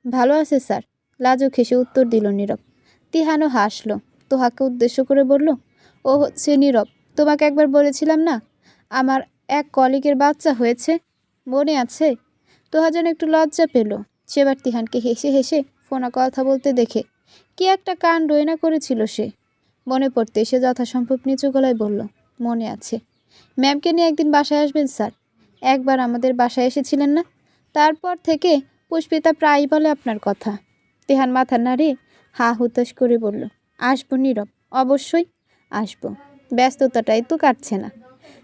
ভালো আছে স্যার, লাজুক হেসে উত্তর দিল নীরব। তিহানও হাসলো। তোহাকে উদ্দেশ্য করে বলল, ও হচ্ছে নীরব। তোমাকে একবার বলেছিলাম না আমার এক কলিগের বাচ্চা হয়েছে, মনে আছে? তোহা যেন একটু লজ্জা পেল। সেবার তিহানকে হেসে হেসে ফোনে কথা বলতে দেখে কি একটা কাণ্ডই না করেছিল সে। মনে পড়তে সে যথাসম্ভব নিচু গলায় বলল, মনে আছে। ম্যামকে নিয়ে একদিন বাসায় আসবেন স্যার। একবার আমাদের বাসায় এসেছিলেন না? তারপর থেকে পুষ্পিতা প্রায়ই বলে আপনার কথা। তিহান মাথা নাড়িয়ে হা হুতাশ করে বলল, আসবো নীরব, অবশ্যই আসবো। ব্যস্ততাটাই তো কাটছে না।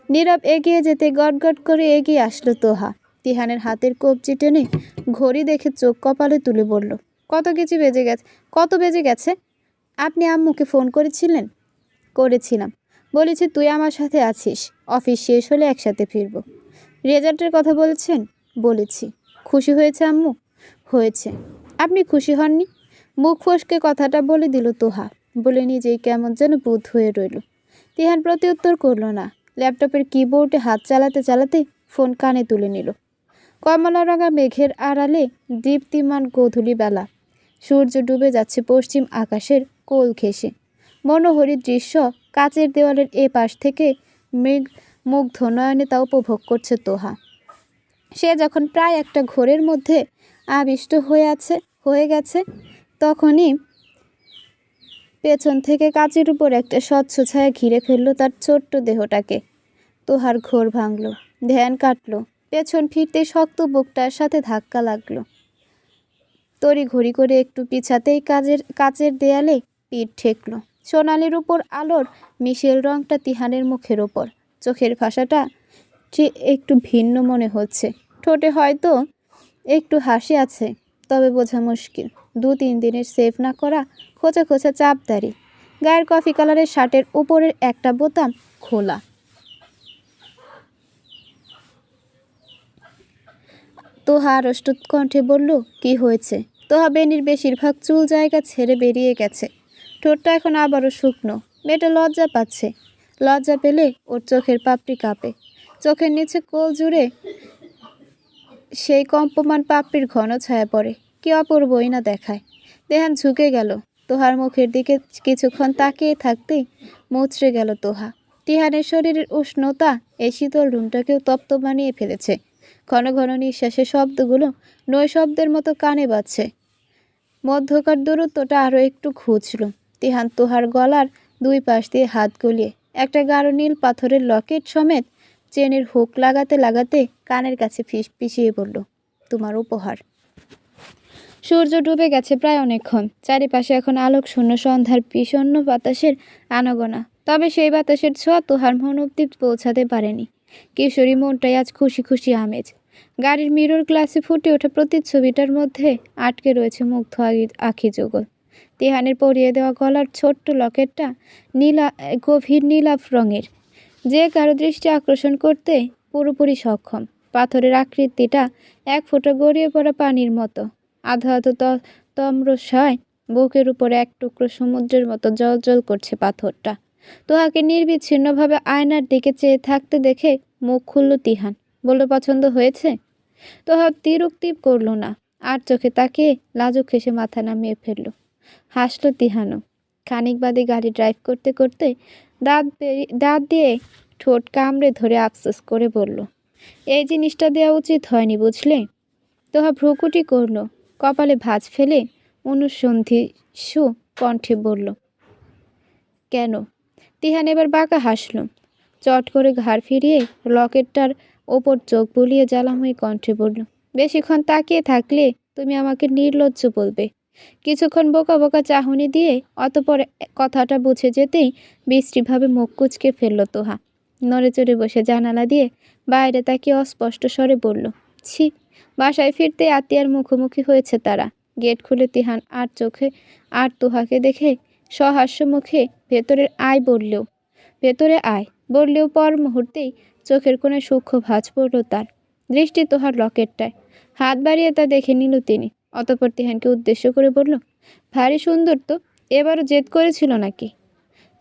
নীরব এগিয়ে যেতে গটগট করে এগিয়ে আসলো তোহা। তিহানের হাতের কবজি টেনে ঘড়ি দেখে চোখ কপালে তুলে বলল, কত বেজে গেছে? আপনি আম্মুকে ফোন করেছিলেন? করেছিলাম। বলেছি তুই আমার সাথে আছিস, অফিস শেষ হলে একসাথে ফিরব। রেজাল্টের কথা বলেছেন? বলেছি। খুশি হয়েছে আম্মু? হয়েছে। আপনি খুশি হননি? মুখ ফসকে কথাটা বলে দিল তোহা। বলে নিজেই কেমন যেন বুঁদ হয়ে রইল। তিহান প্রত্যুত্তর করল না। ল্যাপটপের কিবোর্ডে হাত চালাতে চালাতে ফোন কানে তুলে নিল। কমলা রঙা মেঘের আড়ালে দীপ্তিমান গোধূলি বেলা। সূর্য ডুবে যাচ্ছে পশ্চিম আকাশের কোল ঘেঁষে। মনোহরী দৃশ্য। কাচের দেওয়ালের এ পাশ থেকে মুগ্ধ নয়নে তা উপভোগ করছে তোহা। সে যখন প্রায় একটা ঘোরের মধ্যে আবিষ্ট হয়ে গেছে, তখনই পেছন থেকে কাচের উপর একটা স্বচ্ছ ছায়া ঘিরে ফেলল তার ছোট্ট দেহটাকে। তোহার ঘোর ভাঙল, ধ্যান কাটল। পেছন ফিরতে শক্ত বুকটার সাথে ধাক্কা লাগলো। তড়িঘড়ি করে একটু পিছাতেই কাচের দেয়ালে পিঠ ঠেকল। সোনালির উপর আলোর মিশেল রংটা তিহানের মুখের ওপর। চোখের ভাষাটা একটু ভিন্ন মনে হচ্ছে। ঠোঁটে হয়তো একটু হাসি আছে, তবে বোঝা মুশকিল। 2-3 দিনের সেভ না করা খোঁচা খোঁচা চাপদারি। গায়ের কফি কালারের শার্টের উপরের একটা বোতাম খোলা। তোহা আড়ষ্ট কণ্ঠে বলল, কি হয়েছে? তোহা বেনির বেশিরভাগ চুল জায়গা ছেড়ে বেরিয়ে গেছে। ঠোঁটটা এখন আবারও শুকনো। মেয়েটা লজ্জা পাচ্ছে। লজ্জা পেলে ওর চোখের পাপড়ি কাঁপে। চোখের নিচে কোল জুড়ে সেই কম্পমান পাপড়ির ঘন ছায়া পড়ে। কি অপূর্বই না দেখায়। দেহান ঝুঁকে গেল। তোহার মুখের দিকে কিছুক্ষণ তাকিয়ে থাকতেই মুচড়ে গেল তোহা। তিহানের শরীরের উষ্ণতা এই শীতল রুমটাকেও তপ্ত বানিয়ে ফেলেছে। ঘন ঘন নিঃশ্বাসের শব্দগুলো নৈশব্দের মতো কানে বাজছে। মধ্যকার দূরত্বটা আরও একটু ঘুচল। তিহান তোহার গলার 2 পাশ দিয়ে হাত গলিয়ে একটা গাঢ় নীল পাথরের লকেট সমেত চেনের হুক লাগাতে লাগাতে কানের কাছে পিছিয়ে বলল, তোমার উপহার। সূর্য ডুবে গেছে প্রায় অনেকক্ষণ। চারিপাশে এখন আলোক শূন্য সন্ধ্যার বিষণ্ণ বাতাসের আনাগোনা। তবে সেই বাতাসের ছোঁয়া তোহার মন অব্দি পৌঁছাতে পারেনি। কিশোরী মনটাই আজ খুশি খুশি আমেজ। গাড়ির মিরর গ্লাসে ফুটে ওঠা প্রতিচ্ছবিটার মধ্যে আটকে রয়েছে মুগ্ধ আখি যুগল। তিহানের পরিয়ে দেওয়া গলার ছোট্ট লকেটটা গভীর নীলাভ রঙের, যে কারো দৃষ্টি আকর্ষণ করতে পুরোপুরি সক্ষম। পাথরের আকৃতিটা 1 ফোঁটা গড়িয়ে পড়া পানির মতো। আধো আধো তম্রসায় বুকের উপরে এক টুকরো সমুদ্রের মতো জল করছে পাথরটা। তোহাকে নির্বিচ্ছিন্নভাবে আয়নার দিকে চেয়ে থাকতে দেখে মুখ খুলল তিহান। বলল, পছন্দ হয়েছে? তোহা তিরুক্তিপ করল না। আর চোখে তাকিয়ে লাজুক হেসে মাথা নামিয়ে ফেলল। হাসল তিহানও। খানিক বাদে গাড়ি ড্রাইভ করতে করতে দাঁত দিয়ে ঠোঁট কামড়ে ধরে আফসোস করে বলল, এই জিনিসটা দেওয়া উচিত হয়নি, বুঝলে? তোহা ভ্রুকুটি করল। কপালে ভাঁজ ফেলে অনুসন্ধিৎসু কণ্ঠে বলল, কেন? তিহান এবার বাঁকা হাসল। চট করে ঘাড় ফিরিয়ে লকেটটার ওপর চোখ বুলিয়ে জ্বালাময়ী কণ্ঠে বলল, বেশিক্ষণ তাকিয়ে থাকলে তুমি আমাকে নির্লজ্জ বলবে। কিছুক্ষণ বোকা বোকা চাহনি দিয়ে অতঃপর কথাটা বুঝে যেতেই বিশ্রীভাবে মুখ কুঁচকে ফেলল তোহা। নড়ে চড়ে বসে জানালা দিয়ে বাইরে তাকিয়ে অস্পষ্ট স্বরে বলল, ছি। বাসায় ফিরতে আতিয়ার মুখোমুখি হয়েছে তারা। গেট খুলে তিহান আর তোহাকে দেখে সহাস্য মুখে ভেতরে আয় বললেও পর মুহূর্তেই চোখের কোণে সূক্ষ্ম ভাঁজ পড়ল তার। দৃষ্টি তোহার লকেটটায়। হাত বাড়িয়ে তা দেখে নিল তিনি। অতঃপর তিহানকে উদ্দেশ্য করে বলল, ভারী সুন্দর তো। এবারও জেদ করেছিল নাকি?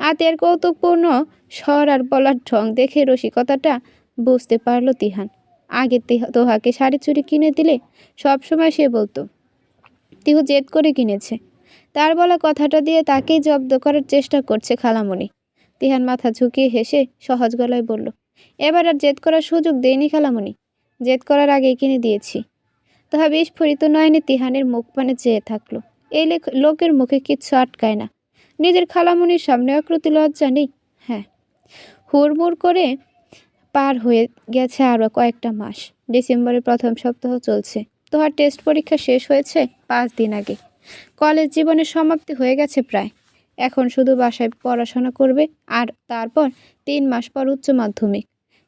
আতিয়ার কৌতুকপূর্ণ স্বর আর বলার ঢং দেখে রসিকতাটা বুঝতে পারল তিহান। আগে তোহাকে শাড়ি চুড়ি কিনে দিলে সবসময় সে বলতো তিহু জেদ করে কিনেছে। তার বলা কথাটা দিয়ে তাকেই জব্দ করার চেষ্টা করছে খালামণি। তিহান মাথা ঝুঁকিয়ে হেসে সহজ গলায় বলল, এবার আর জেদ করার সুযোগ দেয়নি খালামণি। জেদ করার আগেই কিনে দিয়েছি। তাহা বিস্ফোরিত নয়নে তিহানের মুখ পানে চেয়ে থাকলো। এই লোকের মুখে কিচ্ছু আটকায় না। নিজের খালামণির সামনে অকৃতি লজ্জা নেই। হ্যাঁ, হুড়মুড় করে পার হয়ে গেছে আরও কয়েকটা মাস। ডিসেম্বরের প্রথম সপ্তাহ চলছে। তোহার টেস্ট পরীক্ষা শেষ হয়েছে 5 দিন আগে। কলেজ জীবনের সমাপ্তি হয়ে গেছে প্রায়। এখন শুধু বাসায় পড়াশোনা করবে, আর তারপর 3 মাস পর উচ্চ মাধ্যমিক।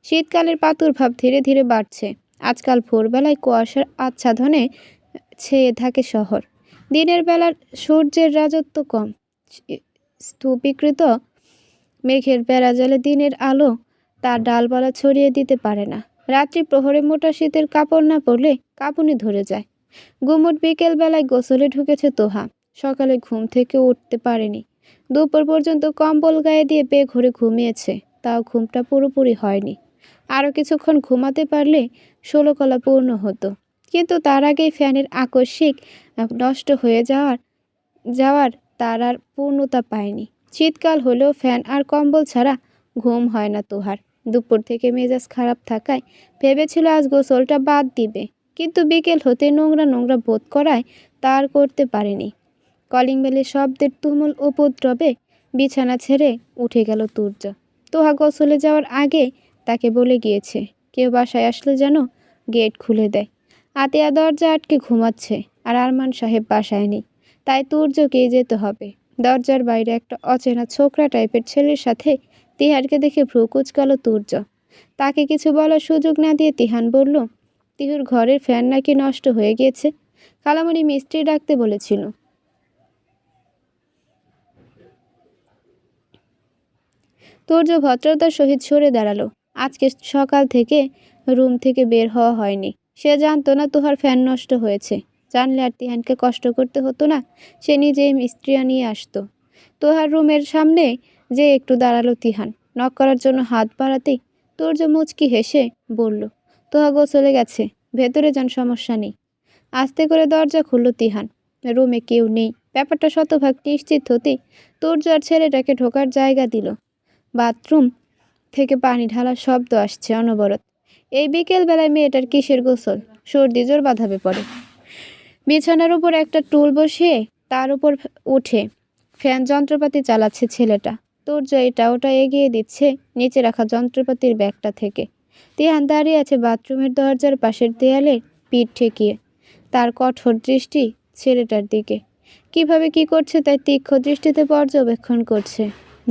শীতকালের প্রাদুর্ভাব ধীরে ধীরে বাড়ছে। আজকাল ভোরবেলায় কুয়াশার আচ্ছাদনে ছেয়ে থাকে শহর। দিনের বেলার সূর্যের রাজত্ব কম। স্তূপীকৃত মেঘের বেড়াজালে দিনের আলো তার ডালপালা ছড়িয়ে দিতে পারে না। রাত্রি প্রহরে মোটা শীতের কাপড় না পরলে কাঁপুনি ধরে যায়। গুমুট বিকেল বেলায় গোসলে ঢুকেছে তোহা। সকালে ঘুম থেকে উঠতে পারেনি। দুপুর পর্যন্ত কম্বল গায়ে দিয়ে বেঘরে ঘুমিয়েছে, তাও ঘুমটা পুরোপুরি হয়নি। আরও কিছুক্ষণ ঘুমাতে পারলে 16 কলা পূর্ণ হতো, কিন্তু তার আগেই ফ্যানের আকস্মিক নষ্ট হয়ে যাওয়ার তার আর পূর্ণতা পায়নি। শীতকাল হলেও ফ্যান আর কম্বল ছাড়া ঘুম হয় না তোহার। দুপুর থেকে মেজাজ খারাপ থাকায় ভেবেছিল আজ গোসলটা বাদ দিবে, কিন্তু বিকেল হতে নোংরা নোংরা বোধ করায় তার করতে পারেনি। কলিং বেলের শব্দের তুমুল উপদ্রবে বিছানা ছেড়ে উঠে গেল তুর্য। তোহা গোসলে যাওয়ার আগে তাকে বলে গিয়েছে, কেউ বাসায় আসলে যেন গেট খুলে দেয়। আতিয়া দরজা আটকে ঘুমাচ্ছে, আর আরমান সাহেব বাসায় নেই, তাই তুর্যকেই যেতে হবে। দরজার বাইরে একটা অচেনা ছোকরা টাইপের ছেলের সাথে তিহারকে দেখে ভ্রু কুচকাল তুর্য। তাকে কিছু বলার সুযোগ না দিয়ে তিহান বলল, তিহুর ঘরের ফ্যান নাকি নষ্ট হয়ে গিয়েছে, খালামণি মিস্ত্রি ডাকতে বলেছিল। তুর্য ভদ্রতার সহিত সরে দাঁড়ালো। আজকে সকাল থেকে রুম থেকে বের হওয়া হয়নি। সে জানতো না তোহার ফ্যান নষ্ট হয়েছে। জানলে আর তিহানকে কষ্ট করতে হতো না, সে নিজেই মিস্ত্রি নিয়ে আসতো। তোহার রুমের সামনে যে একটু দাঁড়ালো তিহান। নক করার জন্য হাত বাড়াতেই তুর্য মুচকি হেসে বলল, তোহা গোসলে গেছে, ভেতরে যান, সমস্যা নেই। আস্তে করে দরজা খুলল তিহান। রুমে কেউ নেই। ব্যাপারটা শতভাগ নিশ্চিত হতেই তুর্য আর ছেলেটাকে ঢোকার জায়গা দিল। বাথরুম থেকে পানি ঢালার শব্দ আসছে অনবরত। এই বিকেল বেলায় মেয়েটার কিসের গোসল? সর্দি জোর বাঁধাবে পড়ে। বিছানার উপর একটা টুল বসিয়ে তার উপর উঠে ফ্যান যন্ত্রপাতি চালাচ্ছে ছেলেটা। তুর্য এটা ওটা এগিয়ে দিচ্ছে নিচে রাখা যন্ত্রপাতির ব্যাগটা থেকে। তিহান দাঁড়িয়ে আছে বাথরুমের দরজার পাশের দেয়ালে, পিঠ ঠেকিয়ে। তার কঠোর দৃষ্টি ছেলেটার দিকে। কিভাবে কি করছে তাই তীক্ষ্ণ দৃষ্টিতে পর্যবেক্ষণ করছে।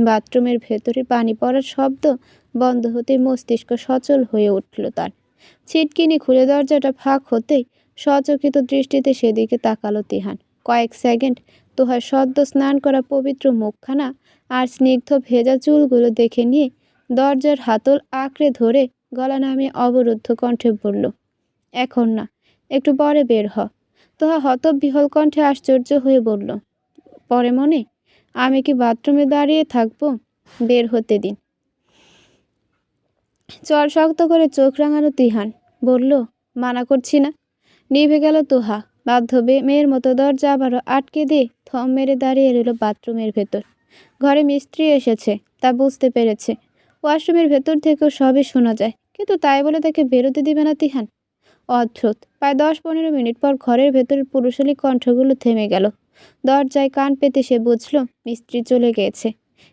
বাথরুমের ভেতরে পানি পড়ার শব্দ বন্ধ হতে মস্তিষ্ক সচল হয়ে উঠল তার। ছিটকিনি খুলে দরজাটা ফাঁক হতেই সচকিত দৃষ্টিতে সেদিকে তাকালো তিহান। কয়েক সেকেন্ড তোহার সদ্য স্নান করা পবিত্র মুখখানা আর স্নিগ্ধ ভেজা চুলগুলো দেখে নিয়ে দরজার হাতল আঁকড়ে ধরে গলা নামিয়ে অবরুদ্ধ কণ্ঠে বলল, এখন না, একটু পরে বের হ। তোহা হতবিহ্বল কণ্ঠে আশ্চর্য হয়ে বলল, পরে মনে? আমি কি বাথরুমে দাঁড়িয়ে থাকবো? বের হতে দিন। চল শক্ত করে চোখ রাঙানো তিহান বলল, মানা করছি না। নিভে গেল তোহা। বাধ্য মেয়ের মতো দরজা আবারও আটকে দিয়ে থম মেরে দাঁড়িয়ে রইল বাথরুমের ভেতর। ঘরে মিস্ত্রি এসেছে তা বুঝতে পেরেছে। ওয়াশরুমের ভেতর থেকেও সবই শোনা যায়, কিন্তু তাই বলে তাকে বেরোতে দিবে না তিহান। অদ্ভুত। প্রায় 10-15 মিনিট পর ঘরের ভেতরের পুরুষালী কণ্ঠগুলো থেমে গেল। দরজায় কান পেতে সে বুঝল মিস্ত্রি চলে গিয়েছে।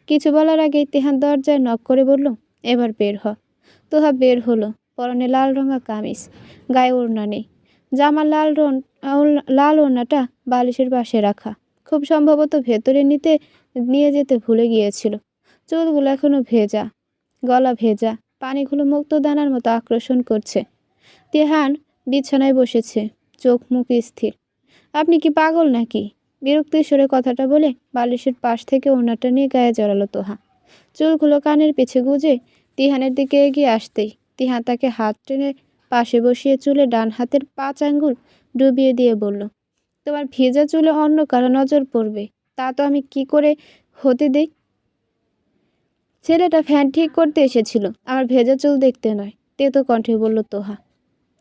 কিছু বলার আগেই তিহান দরজায় নক করে বলল, এবার বের হ। তোহা বের হলো। পরনে লাল রঙা কামিজ, গায়ে ওড়না নেই। জামার লাল ওড়নাটা বালিশের পাশে রাখা। খুব সম্ভবত ভেতরে নিয়ে যেতে ভুলে গিয়েছিল। চুলগুলো এখনো ভেজা, গলা ভেজা, পানিগুলো মুক্তদানার মতো আকর্ষণ করছে। তিহান বিছানায় বসেছে, চোখ মুখ স্থির। আপনি কি পাগল নাকি? বিরক্তির সুরে কথাটা বলে বালিশের পাশ থেকে ওড়নাটা নিয়ে গায়ে জড়ালো তোহা। চুলগুলো কানের পিছে গুজে তিহানের দিকে এগিয়ে আসতেই তিহান তাকে হাত টেনে পাশে বসিয়ে চুলে ডান হাতের 5 আঙ্গুল ডুবিয়ে দিয়ে বলল, তোমার ভেজা চুলে অন্য কারো নজর পড়বে, তা তো আমি কি করে হতে দেই? ছেলেটা ফ্যান ঠিক করতে এসেছিল, আমার ভেজা চুল দেখতে নয়, তেতো কণ্ঠে বলল তোহা।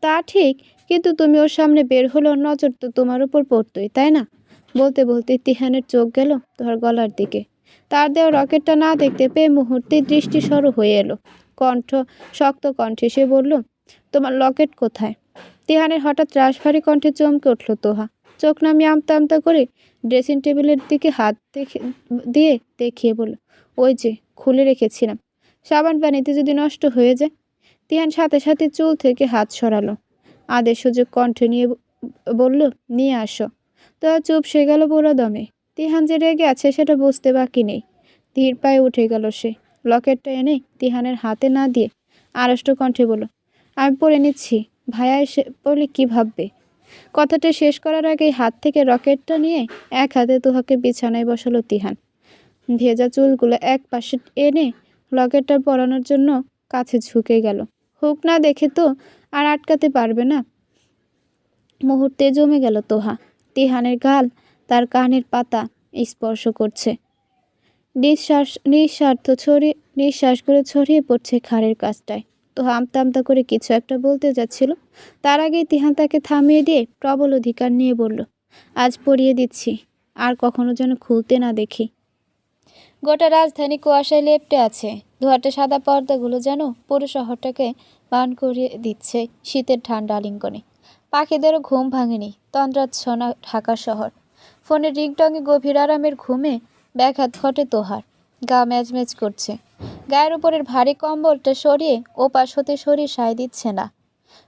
তা ঠিক, কিন্তু তুমি ওর সামনে বের হলো, নজর তো তোমার উপর পড়তোই, তাই না? বলতে বলতে তিহানের চোখ গেল তোহার গলার দিকে। তার দেওয়া রকেটটা না দেখতে পেয়ে মুহূর্তেই দৃষ্টি সরু হয়ে এলো। শক্ত কণ্ঠে সে বলল, তোমার লকেট কোথায়? তিহানের হঠাৎ রাশভারী কণ্ঠে চমকে উঠল তোহা। চোখ নামিয়ে আমতা আমতা করে ড্রেসিং টেবিলের দিকে হাত দিয়ে দেখিয়ে বলল, ওই যে খুলে রেখেছিলাম, সাবান পানিতে যদি নষ্ট হয়ে যায়। তিহান সাথে সাথে চুল থেকে হাত সরালো। আদেশ সুযোগ কণ্ঠে নিয়ে বলল, নিয়ে আসো। তো চুপ সে গেল পুরো দমে। তিহান যে রেগে আছে সেটা বুঝতে বাকি নেই। ধীর পায়ে উঠে গেল সে। লকেটটা এনে তিহানের হাতে না দিয়ে আড়ষ্ট কণ্ঠে বলল, আমি পরে নিচ্ছি, ভাইয়া এসে বলে কি ভাববে? কথাটা শেষ করার আগেই হাত থেকে রকেটটা নিয়ে এক হাতে তোহাকে বিছানায় বসালো তিহান। ভেজা চুলগুলো এক পাশে এনে লকেটটা পরানোর জন্য কাছে ঝুঁকে গেল। হুক না দেখে তো আর আটকাতে পারবে না। মুহূর্তে জমে গেল তোহা। তিহানের গাল তার কানের পাতা স্পর্শ করছে। নিঃশ্বাসগুলো ছড়িয়ে পড়ছে ঘাড়ের কাছটায়। তো আমতা আমতা করে কিছু একটা বলতে যাচ্ছিল, তার আগেই তিহান তাকে থামিয়ে দিয়ে প্রবল অধিকার নিয়ে বলল, আজ পরিয়ে দিচ্ছি, আর কখনো যেন খুলতে না দেখি। গোটা রাজধানী কুয়াশায় লেপ্টে আছে। ধোয়াটে সাদা পর্দাগুলো যেন পুরো শহরটাকে পান করিয়ে দিচ্ছে শীতের ঠান্ডা আলিঙ্গনে। পাখিদেরও ঘুম ভাঙেনি তন্দ্রাচ্ছন্ন ঢাকা শহর। ফোনের রিংটংয়ে গভীর আরামের ঘুমে ব্যাঘাত ঘটে তোহার। গা ম্যাজম্যাজ করছে। গায়ের উপরের ভারী কম্বলটা সরিয়ে ওপাশ হতে শরীর সায় দিচ্ছে না।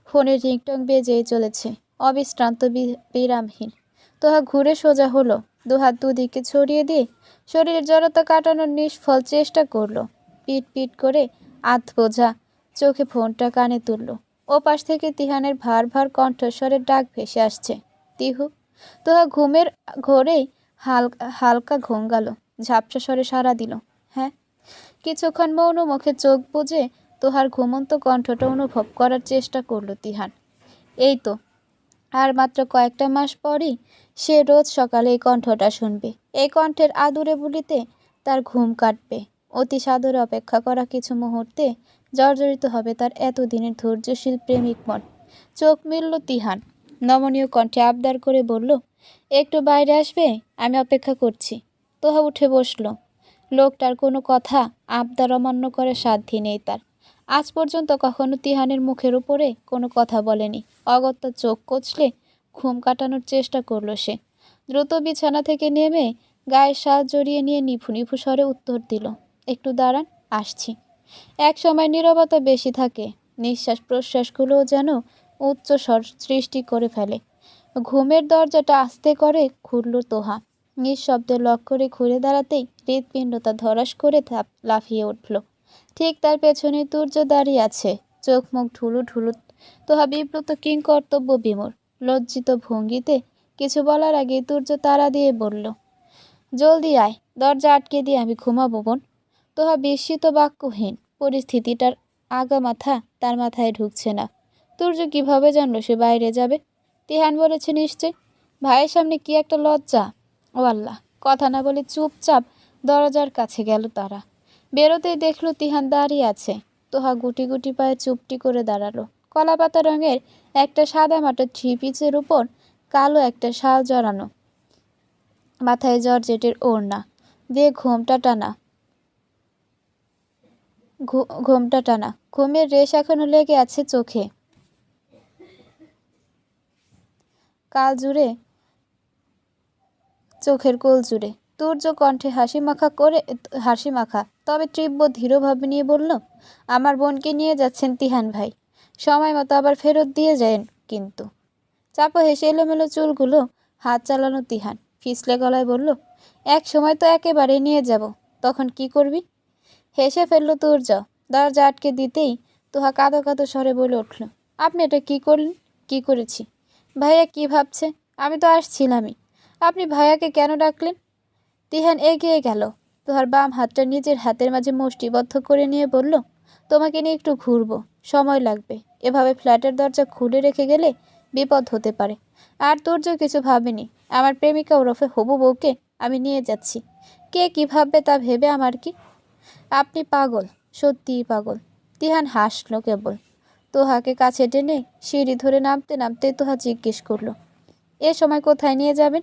ফোনের রিংটং বেজেই চলেছে, অবিশ্রান্ত বিরামহীন। তোহা ঘুরে সোজা হলো, দুহাত দুদিকে ছড়িয়ে দিয়ে শরীরের জড়তা কাটানোর নিষ্ফল চেষ্টা করলো। পিট পিট করে আধ বোঝা চোখে ফোনটা কানে তুলল। ওপাশ থেকে তিহানের ভার ভার কণ্ঠস্বরের ডাক ভেসে আসছে, তিহু। তোহা ঘুমের ঘোরেই হালকা ঘুম গেল, ঝাপসা স্বরে সাড়া দিল, হ্যাঁ। কিছুক্ষণ মৌন মুখে চোখ বুজে তোহার ঘুমন্ত কণ্ঠটা অনুভব করার চেষ্টা করলো তিহান। এই তো আর মাত্র কয়েকটা মাস পরই সে রোজ সকালে এই কণ্ঠটা শুনবে। এই কণ্ঠের আদুরে বুলিতে তার ঘুম কাটবে। অতি সাদরে অপেক্ষা করা কিছু মুহূর্তে জর্জরিত হবে তার এতদিনের ধৈর্যশীল প্রেমিক মন। চোখ মিলল তিহান, নমনীয় কণ্ঠে আবদার করে বলল, একটু বাইরে আসবে, আমি অপেক্ষা করছি। তোহা উঠে বসল। লোকটার কোনো কথা আবদার অমান্য করে সাধ্য নেই তার। আজ পর্যন্ত কখনো তিহানের মুখের উপরে কোনো কথা বলেনি। অগত্যা চোখ কচলে ঘুম কাটানোর চেষ্টা করলো সে। দ্রুত বিছানা থেকে নেমে গায়ের শাল জড়িয়ে নিয়ে নিভু নিভু স্বরে উত্তর দিল, একটু দাঁড়ান, আসছি। এক সময় নীরবতা বেশি থাকে, নিঃশ্বাস প্রশ্বাসগুলোও যেন উচ্চ স্বর সৃষ্টি করে ফেলে। ঘুমের দরজাটা আস্তে করে খুলল তোহা। নিঃশব্দে লক করে ঘুরে দাঁড়াতেই হৃৎপিণ্ডটা ধরাস করে লাফিয়ে উঠল। ঠিক তার পেছনে তুর্য দাঁড়িয়ে আছে, চোখ মুখ ঢুলু ঢুলু। তোহা বিব্রত কিংকর্তব্য বিমূঢ় লজ্জিত ভঙ্গিতে কিছু বলার আগেই তুর্য তাড়া দিয়ে বলল, জলদি আয়, দরজা আটকে দিয়ে আমি ঘুমাবো বোন। তোহা বিস্মিত বাক্যহীন। পরিস্থিতিটার আগা মাথা তার মাথায় ঢুকছে না। তুর্য কিভাবে জানলো সে বাইরে যাবে? তিহান বলেছে নিশ্চয়। ভাইয়ের সামনে কি একটা লজ্জা! ও আল্লাহ! কথা না বলে চুপচাপ দরজার কাছে গেল তারা। বেরোতেই দেখলো তিহান দাঁড়িয়ে আছে। তোহা গুটি গুটি পায়ে চুপটি করে দাঁড়ালো। কলাপাতা রঙের একটা সাদামাটা থ্রি পিসের উপর কালো একটা শাল জড়ানো, মাথায় জর্জেটের ওড়না দিয়ে ঘোমটা টানা। ঘুমের রেশ এখনো লেগে আছে চোখে, চোখের কোল জুড়ে। তুর্য কণ্ঠে হাসি মাখা তবে তীব্র ধীরভাবে নিয়ে বলল, আমার বোনকে নিয়ে যাচ্ছেন তিহান ভাই, সময় মতো আবার ফেরত দিয়ে যায়েন কিন্তু। চাপা হেসে এলোমেলো চুলগুলো হাত চালানো তিহান ফিসলে গলায় বলল, এক সময় তো একেবারে নিয়ে যাব, তখন কি করবি? হেসে ফেলল তুর্য। দরজা আটকে দিতেই তোহা কাঁদো কাঁদো স্বরে বলে উঠল, আপনি এটা কি করলেন? কি করেছি? ভাইয়া কি ভাবছে? আমি তো আসছিলামই, আপনি ভাইয়াকে কেন ডাকলেন? তিহান এগিয়ে গেল, তোহার বাম হাতটা নিজের হাতের মাঝে মুষ্টিবদ্ধ করে নিয়ে বলল, তোমাকে নিয়ে একটু ঘুরবো, সময় লাগবে। এভাবে ফ্ল্যাটের দরজা খুলে রেখে গেলে বিপদ হতে পারে। আর তুর্য কিছু ভাবেনি, আমার প্রেমিকা ওরফে হবু বউকে আমি নিয়ে যাচ্ছি। কে কী ভাববে তা ভেবে আমার কি? আপনি পাগল, সত্যিই পাগল। তিহান হাসল কেবল। তোহাকে কাছে টেনে সিঁড়ি ধরে নামতে নামতে তোহা জিজ্ঞেস করলো, এ সময় কোথায় নিয়ে যাবেন?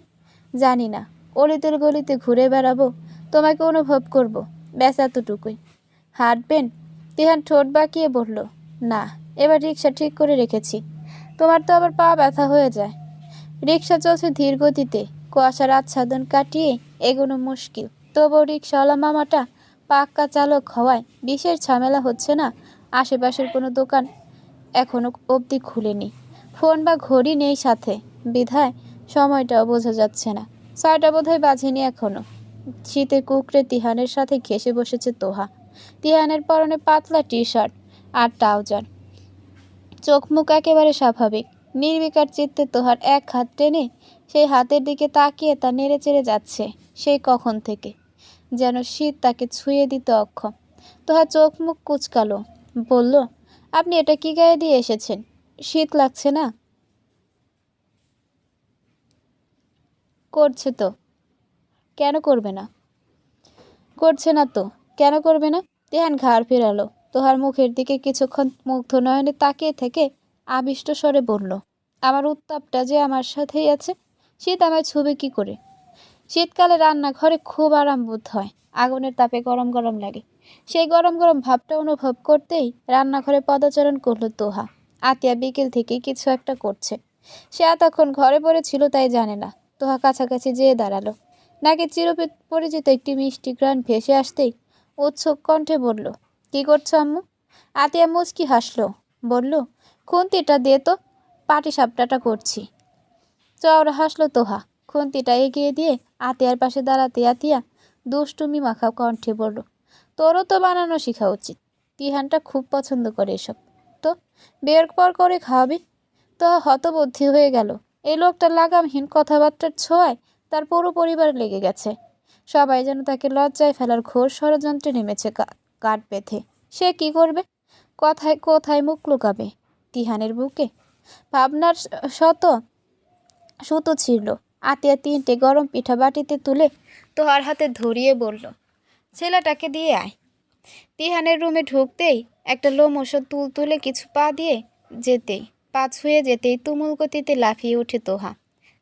জানি না, অলিতে গলিতে ঘুরে বেড়াবো, তোমাকে অনুভব করব, ব্যাস এতটুকুই। হাঁটবেন? তিহান ঠোঁট বাঁকিয়ে বলল, না, এবার রিক্সা ঠিক করে রেখেছি। তোমার তো আবার পা ব্যথা হয়ে যায়। রিক্সা চলছে ধীর গতিতে, কুয়াশার আচ্ছাদন কাটিয়ে এগোনো মুশকিল। তবুও রিক্সাওয়ালা মামাটা পাক্কা চালক হওয়ায় বিশেষ ঝামেলা হচ্ছে না। আশেপাশের কোনো দোকান এখনো অবধি খুলেনি, ফোন বা ঘড়ি নেই সাথে, বিধায় সময়টাও বোঝা যাচ্ছে না। 6টা বোধহয় বাজেনি এখনো। শীতে কুকড়ে তিহানের সাথে ঘেঁষে বসেছে তোহা। তিহানের পরনে পাতলা টি শার্ট আর ট্রাউজার। চোখ মুখ একেবারে স্বাভাবিক। নির্বিকার চিত্তে তোহার এক হাত টেনে সেই হাতের দিকে তাকিয়ে তা নেড়ে চেড়ে যাচ্ছে সেই কখন থেকে, যেন শীত তাকে ছুঁয়ে দিতে অক্ষম। তোহা চোখ মুখ কুচকালো, বলল, আপনি এটা কি গায়ে দিয়ে এসেছেন? শীত লাগছে না? করছে তো, কেন করবে না? করছে না তো, কেন করবে না? তিহান ঘাড় ফেরালো। তোহার মুখের দিকে কিছুক্ষণ মুগ্ধ নয়নে তাকিয়ে থেকে আবিষ্ট স্বরে বলল, আমার উত্তাপটা যে আমার সাথেই আছে। শীত আমায় ছুবে কি করে? শীতকালে রান্নাঘরে খুব আরাম বোধ হয়। আগুনের তাপে গরম গরম লাগে। সেই গরম গরম ভাবটা অনুভব করতেই রান্নাঘরে পদচারণ করলো তোহা। আতিয়া বিকেল থেকে কিছু একটা করছে। সে এতক্ষণ ঘরে পড়েছিল তাই জানে না। তোহা কাছাকাছি যেয়ে দাঁড়ালো। নাকি পরিচিত একটি মিষ্টি গ্রান ভেসে আসতেই উৎসুক কণ্ঠে বলল, কি করছো আম্মু? আতিয়া মুচকি হাসলো, বলল, খুন্তিটা দে তো, পাটিসাপটাটা করছি। চওড়া হাসলো তোহা। খুন্তিটা এগিয়ে দিয়ে আতিয়ার পাশে দাঁড়াতে আতিয়া দুষ্টুমি মাখা কণ্ঠে বলল, তোরও তো বানানো শেখা উচিত। তিহানটা খুব পছন্দ করে এসব। তো বের পর করে খাওয়াবি? তো হতবুদ্ধি হয়ে গেল। এই লোকটার লাগামহীন কথাবার্তার ছোঁয়ায় তার পুরো পরিবার লেগে গেছে। সবাই যেন তাকে লজ্জায় ফেলার ঘোর ষড়যন্ত্রে নেমেছে কাঠ পেথে। সে কি করবে? কোথায় কোথায় মুখ লুকাবে? তিহানের বুকে ভাবনার শত সুতো ছিঁড়ল। আতিয়া 3টে গরম পিঠা বাটিতে তুলে তোহার হাতে ধরিয়ে বলল, ছেলেটাকে দিয়ে আয়। তিহানের রুমে ঢুকতেই একটা লোমশ তুল তুলে কিছু পা ছুঁয়ে যেতেই তুমুল গতিতে লাফিয়ে ওঠে তোহা।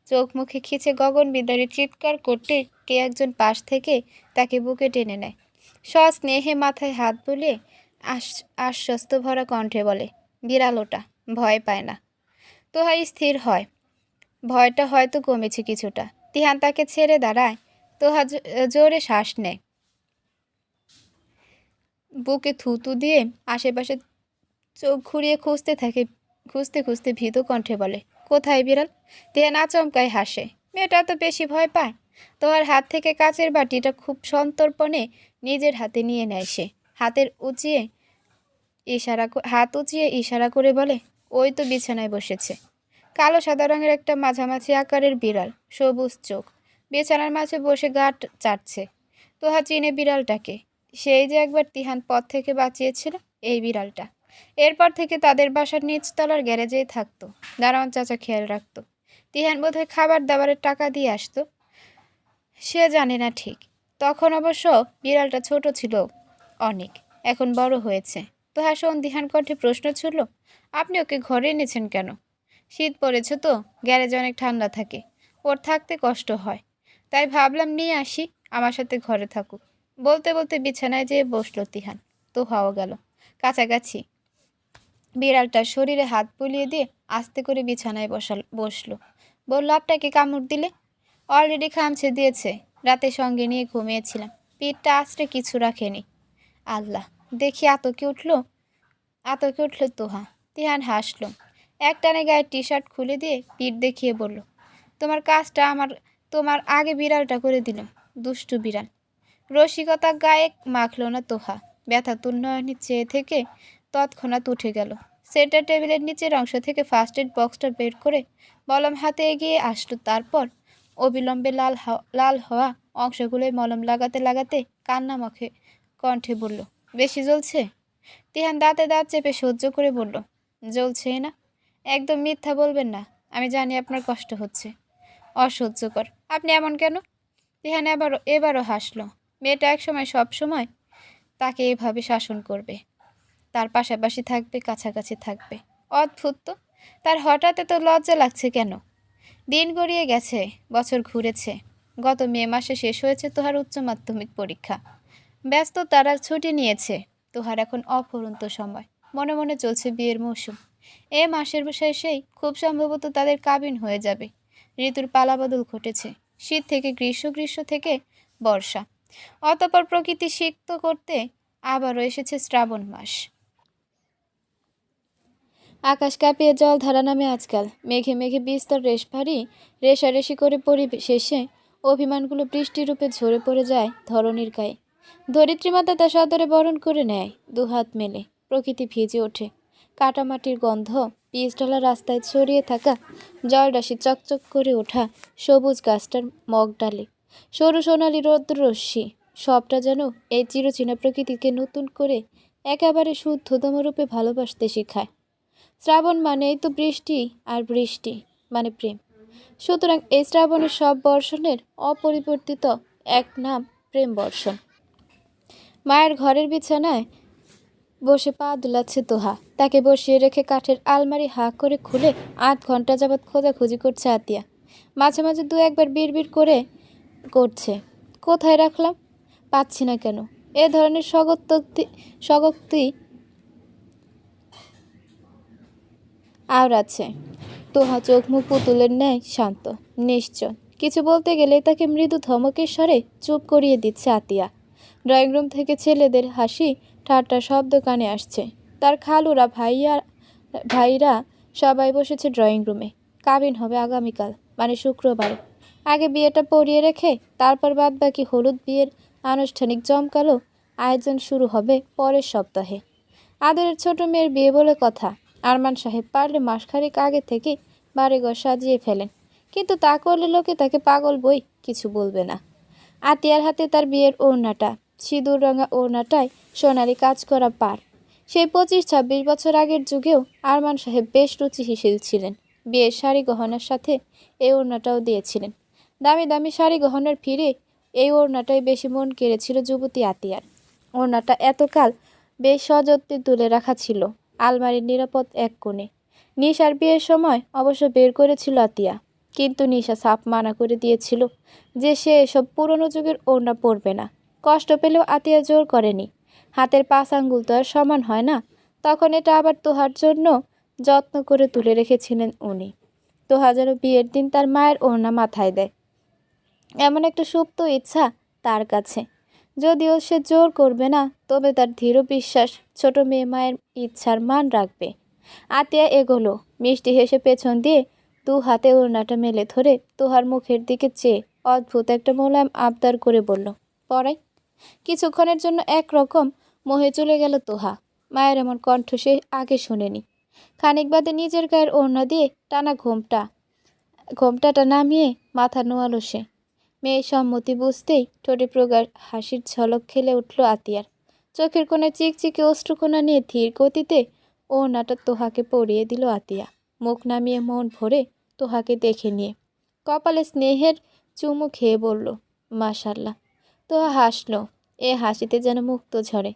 চোখ মুখে খিচে গগন বিদারী চিৎকার করতে কে একজন পাশ থেকে তাকে বুকে টেনে নেয়। সস্নেহে মাথায় হাত বুলিয়ে আশ্বস্ত ভরা কণ্ঠে বলে, বিড়াল ওটা, ভয় পায় না। তোহা স্থির হয়। ভয়টা হয়তো কমেছে কিছুটা। তিহান তাকে ছেড়ে দাঁড়ায়। তোহা জোরে শ্বাস নেয়। বুকে থুতু দিয়ে আশেপাশে চোখ ঘুরিয়ে খুঁজতে খুঁজতে ভীত কণ্ঠে বলে, কোথায় বিড়াল? তিহান আচমকায় হাসে। মেয়েটা তো বেশি ভয় পায়। তোহার হাত থেকে কাচের বাটিটা খুব সন্তর্পণে নিজের হাতে নিয়ে নেয় সে। হাত উঁচিয়ে ইশারা করে বলে, ওই তো বিছানায় বসেছে। কালো সাদা রঙের একটা মাঝামাঝি আকারের বিড়াল, সবুজ চোখ, বিছানার মাঝে বসে গাঁট চাটছে। তোহা চিনে বিড়ালটাকে। সেই যে একবার তিহান পথ থেকে বাঁচিয়েছিল, এই বিড়ালটা। এরপর থেকে তাদের বাসার নিচতলার গ্যারেজেই থাকতো। দারোয়ান চাচা খেয়াল রাখতো। তিহান বোধহয় খাবার দাবারের টাকা দিয়ে আসতো, সে জানে না ঠিক। তখন অবশ্য বিড়ালটা ছোট ছিল অনেক, এখন বড় হয়েছে। তোহা সন্দিহান কণ্ঠে প্রশ্ন ছুড়ল, আপনি ওকে ঘরে এনেছেন কেন? শীত পড়েছে তো, গ্যারেজে অনেক ঠান্ডা থাকে, ওর থাকতে কষ্ট হয়, তাই ভাবলাম নিয়ে আসি, আমার সাথে ঘরে থাকুক। বলতে বলতে বিছানায় যেয়ে বসলো তিহান। তোহাও গেল কাছাকাছি। বিড়ালটার শরীরে হাত বুলিয়ে দিয়ে আস্তে করে বিছানায় বসলো। বলল, আপনাকে কামড় দিলে? অলরেডি খামছে দিয়েছে, রাতে সঙ্গে নিয়ে ঘুমিয়েছিলাম, পিঠটা আঁচড়ে কিছু রাখেনি। আল্লাহ, দেখি আতকে উঠল তোহা। তিহান হাসলো। একটানে গায়ের টি শার্ট খুলে দিয়ে পিঠ দেখিয়ে বলল, তোমার কাজটা তোমার আগে বিড়ালটা করে দিল, দুষ্টু বিড়াল। রসিকতা গায়ে মাখল না তোহা। ব্যথাতুর নয়নে চেয়ে থেকে তৎক্ষণাৎ উঠে গেল। সেন্টার টেবিলের নিচের অংশ থেকে ফার্স্ট এড বক্সটা বের করে মলম হাতে এগিয়ে আসলো। তারপর অবিলম্বে লাল হওয়া অংশগুলোয় মলম লাগাতে কান্নামাখে কণ্ঠে বলল, বেশি জ্বলছে? তিহান দাঁতে দাঁত চেপে সহ্য করে বলল, জ্বলছেই না। একদম মিথ্যা বলবেন না, আমি জানি আপনার কষ্ট হচ্ছে। অসহ্যকর, আপনি এমন কেন? তিহান এবারও হাসলো। মেয়েটা একসময় সবসময় তাকে এভাবে শাসন করবে, তার পাশাপাশি থাকবে, কাছাকাছি থাকবে। অদ্ভুত তো, তার হঠাৎ এত লজ্জা লাগছে কেন? দিন গড়িয়ে গেছে, বছর ঘুরেছে। গত মে মাসে শেষ হয়েছে তোহার উচ্চ মাধ্যমিক পরীক্ষা। ব্যস্ত তারা ছুটি নিয়েছে। তোহার এখন অফুরন্ত সময়। মনে মনে চলছে বিয়ের মৌসুম। এ মাসের শেষেই খুব সম্ভবত তাদের কাবিন হয়ে যাবে। ঋতুর পালাবদল ঘটেছে। শীত থেকে গ্রীষ্ম, গ্রীষ্ম থেকে বর্ষা। অতঃপর প্রকৃতি সিক্ত করতে আবারও এসেছে শ্রাবণ মাস। আকাশ কাঁপিয়ে জলধারা নামে আজকাল। মেঘে মেঘে বিস্তর রেশারেশি করে পরিশেষে অভিমানগুলো বৃষ্টিরূপে ঝরে পড়ে যায় ধরণীর গায়ে। ধরিত্রীমাতা তা সাদরে বরণ করে নেয় দুহাত মেলে। প্রকৃতি ভিজে ওঠে। কাটামাটির গন্ধ, পিচঢালা রাস্তায় ছড়িয়ে থাকা জলরাশি, চকচক করে ওঠা সবুজ গাছটার মগ ডালে সরু সোনালি রৌদ্ররশ্মি, সবটা যেন এই চিরচেনা প্রকৃতিকে নতুন করে একেবারে শুদ্ধতম রূপে ভালোবাসতে শেখায়। শ্রাবণ মানেই তো বৃষ্টি, আর বৃষ্টি মানে প্রেম। সুতরাং এই শ্রাবণের সব বর্ষণের অপরিবর্তিত এক নাম প্রেম বর্ষণ। মায়ের ঘরের বিছানায় বসে পা দুলাচ্ছে তোহা। তাকে বসিয়ে রেখে কাঠের আলমারি হাঁ করে খুলে ৮ ঘন্টা যাবৎ খোঁজাখুঁজি করছে আতিয়া। মাঝে মাঝে দু একবার বিড়বিড় করে করছে, কোথায় রাখলাম, পাচ্ছি না কেন। এ ধরনের স্বগোক্তি আওড়াচ্ছে। তোহা চোখ মুখ পুতুলের ন্যায় শান্ত, নিশ্চল। কিছু বলতে গেলে তাকে মৃদু ধমকের স্বরে চুপ করিয়ে দিচ্ছে আতিয়া। ড্রয়িং রুম থেকে ছেলেদের হাসি ঠাট্টা শব্দ কানে আসছে। তার খালুরা ভাইরা সবাই বসেছে ড্রয়িং রুমে। কাবিন হবে আগামীকাল, মানে শুক্রবারে। আগে বিয়েটা পড়িয়ে রেখে তারপর বাদবাকি হলুদ বিয়ের আনুষ্ঠানিক জমকালো আয়োজন শুরু হবে পরের সপ্তাহে। আদরের ছোট মেয়ের বিয়ে বলে কথা। আরমান সাহেব পারলে মাসখানেক আগে থেকে বাড়িঘর সাজিয়ে ফেলেন, কিন্তু তা করলে লোকে তাকে পাগল বই কিছু বলবে না। আতিয়ার হাতে তার বিয়ের ওড়নাটা, সিঁদুর রঙা ওড়নাটায় সোনালি কাজ করা পার। সেই 25-26 বছর আগের যুগেও আরমান সাহেব বেশ রুচিশীল ছিলেন। বিয়ের শাড়ি গহনার সাথে এই ওড়নাটাও দিয়েছিলেন। দামি দামি শাড়ি গহনার ফিরে এই ওড়নাটাই বেশি মন কেড়েছিল যুবতী আতিয়ার। ওড়নাটা এতকাল বেশ সযত্নে তুলে রাখা ছিল আলমারির নিরাপদ এক কোণে। নিশার বিয়ের সময় অবশ্য বের করেছিল আতিয়া, কিন্তু নিশা সাফ মানা করে দিয়েছিল যে সে এসব পুরনো যুগের ওড়না পরবে না। কষ্ট পেলেও আতিয়া জোর করেনি। হাতের 5 আঙ্গুল তো আর সমান হয় না। তখন এটা আবার তোহার জন্য যত্ন করে তুলে রেখেছিলেন উনি। তোহা যেন বিয়ের দিন তার মায়ের ওড়না মাথায় দেয়, এমন একটা সুপ্ত ইচ্ছা তার কাছে। যদিও সে জোর করবে না, তবে তার দৃঢ় বিশ্বাস ছোট মেয়ে মায়ের ইচ্ছার মান রাখবে। আতিয়া এগোলো, মিষ্টি হেসে পেছন দিয়ে 2 হাতে ওড়নাটা মেলে ধরে তোহার মুখের দিকে চেয়ে অদ্ভুত একটা মোলায়েম আবদার করে বলল, পরাই। কিছুক্ষণের জন্য একরকম মোহে চলে গেল তোহা। মায়ের এমন কণ্ঠ সে আগে শোনেনি। খানিক বাদে নিজের গায়ের ওড়না দিয়ে টানা ঘোমটাটা নামিয়ে মাথা নোয়ালো সে। মেয়ের সম্মতি বুঝতেই ঠোঁটে প্রগাঢ় হাসির ঝলক খেলে উঠল আতিয়ার। চোখের কোণে চিকচিকে অশ্রুকণা নিয়ে ধীর গতিতে ওড়নাটা তোহাকে পরিয়ে দিল আতিয়া, মুখ নামিয়ে মন ভরে তোহাকে দেখে নিয়ে। কপালে স্নেহের চুমু খেয়ে বলল, মাশাল্লাহ। তোহা হাসল, এ হাসিতে যেন মুক্ত ঝরে।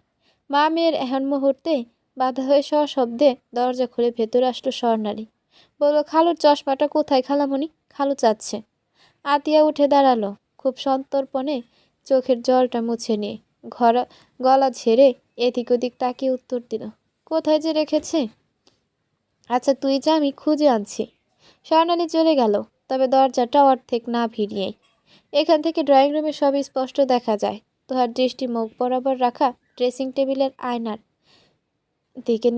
মা মেয়ের এহেন মুহূর্তে বাধা হয়ে সশব্দে দরজা খুলে ভেতরে আসলো স্বর্ণালী। বলল, খালুর চশমাটা কোথায় খালামণি? খালু চাচ্ছে। আতিয়া উঠে দাঁড়ালো, খুব সন্তর্পণে চোখের জলটা মুছে নিয়ে গলা ঝেড়ে এদিক ওদিক তাকিয়ে উত্তর দিল, কোথায় যে রেখেছে? আচ্ছা তুই যা, আমি খুঁজে আনছি। স্বর্ণালী চলে গেল, তবে দরজাটা অর্ধেক না ভিড়িয়েই। এখান থেকে ড্রয়িং রুমে সব স্পষ্ট দেখা যায়। তোহার দৃষ্টি মুখ বরাবর রাখা ড্রেসিং টেবিলের আয়নার দিকে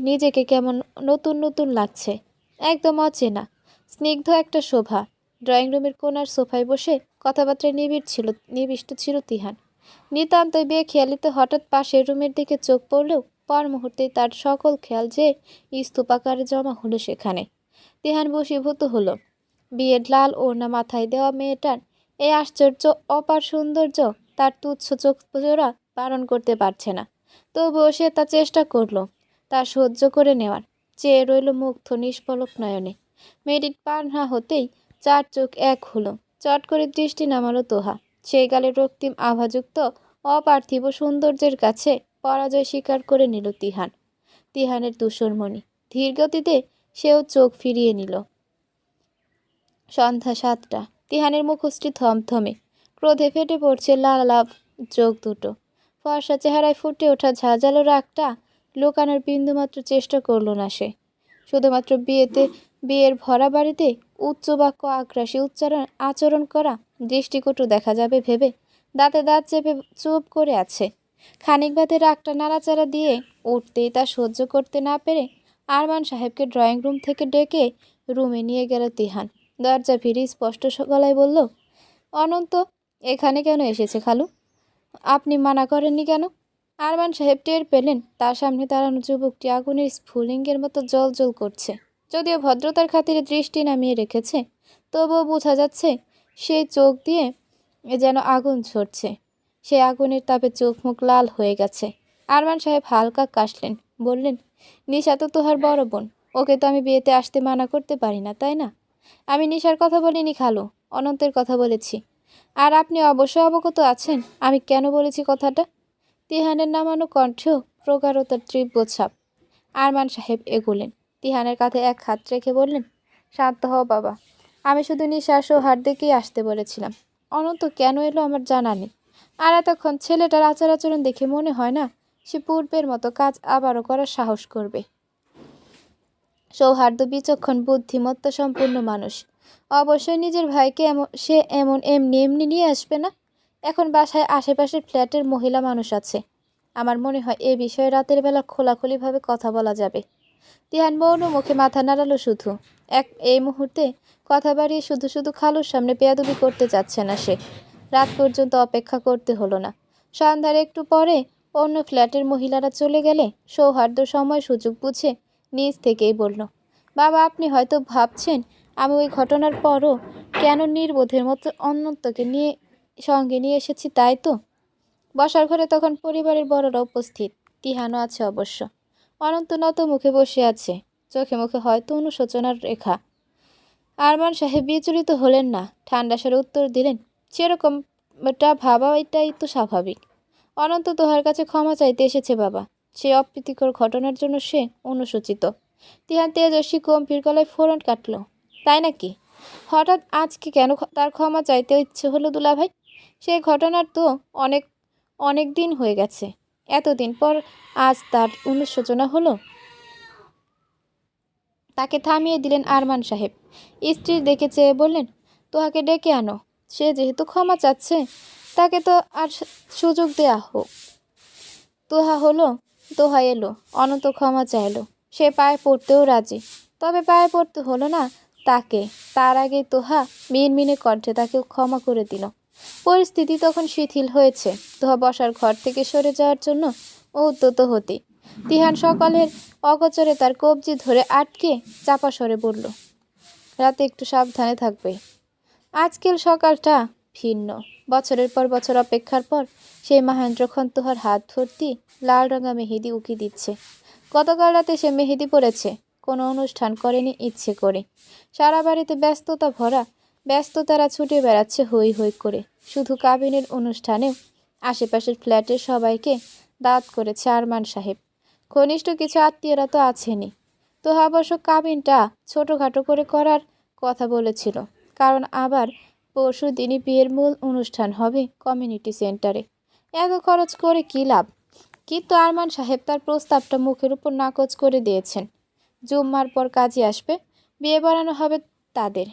নিজেকে কেমন নতুন নতুন লাগছে, একদম অচেনা। স্নিগ্ধ একটা শোভা। ড্রয়িং রুমের কোণার সোফায় বসে কথাবার্তায় নিবিষ্ট ছিল তিহান। নিতান্তই বেখেয়ালিতে হঠাৎ পাশের রুমের দিকে চোখ পড়লেও পর মুহূর্তেই তার সকল খেয়াল যে স্তূপাকারে জমা হলো সেখানে। তিহান বশীভূত হলো। বিয়ের লাল ওড়না মাথায় দেওয়া মেয়েটার এই আশ্চর্য অপার সৌন্দর্য তার তুচ্ছ চোখ জোড়া বারণ করতে পারছে না। তবুও সে তা চেষ্টা করলো তা সহ্য করে নেওয়ার। চেয়ে রইল মুগ্ধ নিষ্পলক নয়নে। মেয়েটির পার না হতেই 4 চোখ এক হলো। চট করে দৃষ্টি নামালো তোহা। সেই গালের রক্তিম আভাযুক্ত অপার্থিব সৌন্দর্যের কাছে পরাজয় স্বীকার করে নিল তিহানের তুষরমণি। ধীর গতিতে সেও চোখ ফিরিয়ে নিল। সন্ধ্যা 7টা। তিহানের মুখশ্রী থমথমে, ক্রোধে ফেটে পড়ছে লালাভ চোখ দুটো। ফর্সা চেহারায় ফুটে ওঠা ঝাঁঝালো রাগটা লুকানোর বিন্দুমাত্র চেষ্টা করল না সে। শুধুমাত্র বিয়ের ভরা বাড়িতে উচ্চ বাক্য আগ্রাসী আচরণ করা দৃষ্টিকটু দেখা যাবে ভেবে দাঁতে দাঁত চেপে চুপ করে আছে। খানিক বাদে রাগটা নাড়াচাড়া দিয়ে উঠতেই তা সহ্য করতে না পেরে আরমান সাহেবকে ড্রয়িং রুম থেকে ডেকে রুমে নিয়ে গেল তিহান। দরজা ভিড়ে স্পষ্ট গলায় বলল, অনন্ত এখানে কেন এসেছে খালু? আপনি মানা করেননি কেন? আরমান সাহেব টের পেলেন তার সামনে দাঁড়ানো যুবকটি আগুনের স্ফুলিঙ্গের মতো জ্বলজ্বল করছে। যদিও ভদ্রতার খাতিরে দৃষ্টি নামিয়ে রেখেছে, তবুও বোঝা যাচ্ছে সেই চোখ দিয়ে যেন আগুন ঝরছে। সেই আগুনের তাপে চোখ মুখ লাল হয়ে গেছে। আরমান সাহেব হালকা কাশলেন, বললেন, নিশা তো তোহার বড় বোন, ওকে তো আমি বিয়েতে আসতে মানা করতে পারি না, তাই না? আমি নিশার কথা বলিনি খালু, অনন্তের কথা বলেছি। আর আপনি অবশ্যই অবগত আছেন আমি কেন বলেছি কথাটা। তিহানের নামানো কণ্ঠেও প্রগাঢ়তার তীব্র ছাপ। আরমান সাহেব এগোলেন, তিহানের কাঁধে এক হাত রেখে বললেন, শান্ত হও বাবা। আমি শুধু নিশা সৌহার দেখেই আসতে বলেছিলাম। অনন্ত কেন এলো আমার জানা নেই। আর এতক্ষণ ছেলেটার আচার আচরণ দেখে মনে হয় না সে পূর্বের মতো কাজ আবারও করার সাহস করবে। সৌহার্দ্য বিচক্ষণ বুদ্ধিমত্তা সম্পন্ন মানুষ। অবশ্যই নিজের ভাইকে সে এমনি এমনি নিয়ে আসবে না। এখন বাসায় আশেপাশের ফ্ল্যাটের মহিলা মানুষ আছে। আমার মনে হয় এ বিষয়ে রাতের বেলা খোলাখুলিভাবে কথা বলা যাবে। তিহান মৌন মুখে মাথা নাড়ালো শুধু। এই মুহূর্তে কথা বাড়িয়ে শুধু শুধু খালুর সামনে বেয়াদবি করতে চাচ্ছে না সে। রাত পর্যন্ত অপেক্ষা করতে হলো না। সন্ধ্যার একটু পরে অন্য ফ্ল্যাটের মহিলারা চলে গেলে সৌহার্দ্য সময় সুযোগ বুঝে নিজ থেকেই বলল, বাবা আপনি হয়তো ভাবছেন আমি ওই ঘটনার পরও কেন নির্বোধের মতো অনন্তকে সঙ্গে নিয়ে এসেছি, তাই তো? বসার ঘরে তখন পরিবারের বড়রা উপস্থিত। তিহানও আছে অবশ্য। অনন্ত নত মুখে বসে আছে, চোখে মুখে হয়তো অনুশোচনার রেখা। আরমান সাহেব বিচলিত হলেন না, ঠান্ডা স্বরে উত্তর দিলেন, সেরকমটা ভাবা এটাই তো স্বাভাবিক। অনন্ত তোহার কাছে ক্ষমা চাইতে এসেছে বাবা। সে অপ্রীতিকর ঘটনার জন্য সে অনুশোচিত। তিহান তেজস্বী গম্ভীর গলায় ফোড়ন কাটল, তাই নাকি? হঠাৎ আজকে কেন তার ক্ষমা চাইতে ইচ্ছে হলো দুলাভাই? সেই ঘটনার তো অনেক অনেক দিন হয়ে গেছে। এতদিন পর আজ তার অনুশোচনা হলো। তাকে থামিয়ে দিলেন আরমান সাহেব। স্ত্রীর দিকে চেয়ে বললেন, তোহাকে ডেকে আনো। সে যেহেতু ক্ষমা চাচ্ছে তাকে তো আর সুযোগ দেয়া হোক। তোহা এলো, অনন্ত ক্ষমা চাইলো। সে পায়ে পড়তেও রাজি। তবে পায়ে পড়তে হলো না তাকে। তার আগে তোহা মিনমিনে কণ্ঠে তাকে ক্ষমা করে দিল। পরিস্থিতি তখন শিথিল হয়েছে। তোহা বসার ঘর থেকে সরে যাওয়ার জন্য উদ্যত হতে তিহান সকালের অগোচরে তার কবজি ধরে আটকে চাপা স্বরে বলল, রাতে একটু সাবধানে থাকবে। আজকের সকালটা ভিন্ন। বছরের পর বছর অপেক্ষার পর সেই মহেন্দ্রক্ষণ তোহার হাত ভর্তি লাল রঙা মেহেদি উকি দিচ্ছে। গতকাল রাতে সে মেহেদি পড়েছে, কোনো অনুষ্ঠান করেনি ইচ্ছে করে। সারা বাড়িতে ব্যস্ততা ভরা, ব্যস্ততারা ছুটে বেড়াচ্ছে হই হই করে। শুধু কাবিনের অনুষ্ঠানেও আশেপাশের ফ্ল্যাটের সবাইকে দাওয়াত করেছে আরমান সাহেব। ঘনিষ্ঠ কিছু আত্মীয়রা তো আছেনই। তো অবশ্য কাবিনটা ছোটোখাটো করে করার কথা বলেছিল, কারণ আবার পরশু দিনই বিয়ের মূল অনুষ্ঠান হবে কমিউনিটি সেন্টারে। এত খরচ করে কী লাভ? কিন্তু আরমান সাহেব তার প্রস্তাবটা মুখের উপর নাকচ করে দিয়েছেন। জুম্মার পর কাজে আসবে, বিয়ে বানানো হবে তাদের।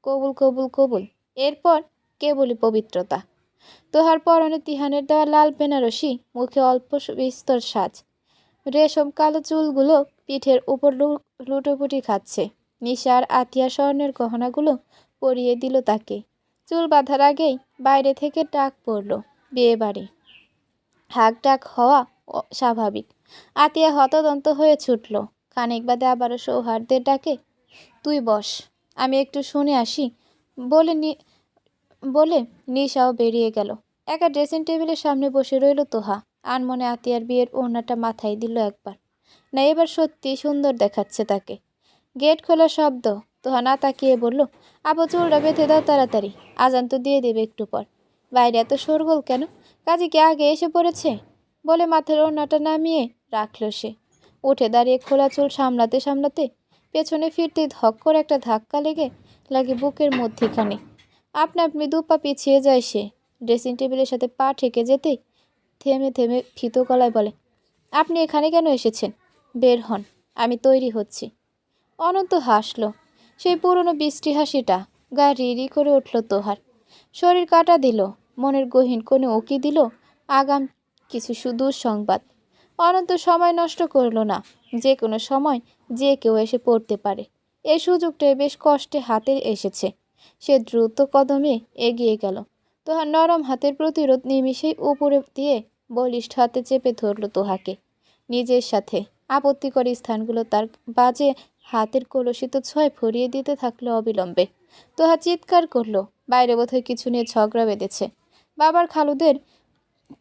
কবুল কবুল কবুল। এরপর কেবলই পবিত্রতা। তোহার পরনে তিহানের দেওয়া লাল বেনারসি, মুখে অল্প বিস্তর সাজ, রেশম কালো চুলগুলো পিঠের উপর লুটোপুটি খাচ্ছে। নিশার আতিয়া স্বর্ণের গহনাগুলো পরিয়ে দিল তাকে। চুল বাঁধার আগেই বাইরে থেকে ডাক পড়ল, বিয়ে বাড়ি। হাক ডাক হওয়া স্বাভাবিক। আতিয়া হতদন্ত হয়ে ছুটল। খানিক বাদে আবারও সৌহার্দ্যের ডাকে, তুই বস, আমি একটু শুনে আসি বলে নিশাও বেরিয়ে গেল। একা ড্রেসিং টেবিলের সামনে বসে রইল তোহা। আনমনে আতিয়ার বিয়ের ওড়নাটা মাথায় দিল একবার। না, এবার সত্যি সুন্দর দেখাচ্ছে তাকে। গেট খোলার শব্দ। তোহা না তাকিয়ে বলল, আবু চুলটা বেঁধে দাও তাড়াতাড়ি, আজান তো দিয়ে দেবে একটু পর। বাইরে এত শোরগোল কেন? কাজে কি আগে এসে পড়েছে? বলে মাথার ওড়নাটা নামিয়ে রাখল সে। উঠে দাঁড়িয়ে খোলা চুল সামলাতে সামলাতে পেছনে ফিরতেই ধক করে একটা ধাক্কা লাগে বুকের মধ্যেখানে। আপনি দুপা পিছিয়ে যায় সে। ড্রেসিং টেবিলের সাথে পা ঠেকে যেতেই থেমে থেমে ভীত গলায় বলে, আপনি এখানে কেন এসেছেন? বের হন, আমি তৈরি হচ্ছি। অনন্ত হাসল, সেই পুরনো বৃষ্টি হাসিটা। গা রিরি করে উঠল তোহার। শরীর কাটা দিল, মনের গহীন কোণে উকি দিল আগাম কিছু সুদূর সংবাদ। অনন্ত সময় নষ্ট করল না। যে কোনো সময় যে কেউ এসে পড়তে পারে। এই সুযোগটাই বেশ কষ্টে হাতে এসেছে। সে দ্রুত কদমে এগিয়ে গেল। তোহার নরম হাতের প্রতিরোধ নিমিষেই উপরে দিয়ে বলিষ্ঠ হাতে চেপে ধরল তোহাকে নিজের সাথে। আপত্তিকর স্থানগুলো তার বাজে হাতের কলুষিত ছোঁয় ভরিয়ে দিতে থাকলো অবিলম্বে। তোহা চিৎকার করলো, বাইরে বোধহয় কিছু নিয়ে ঝগড়া বেঁধেছে। বাবার খালুদের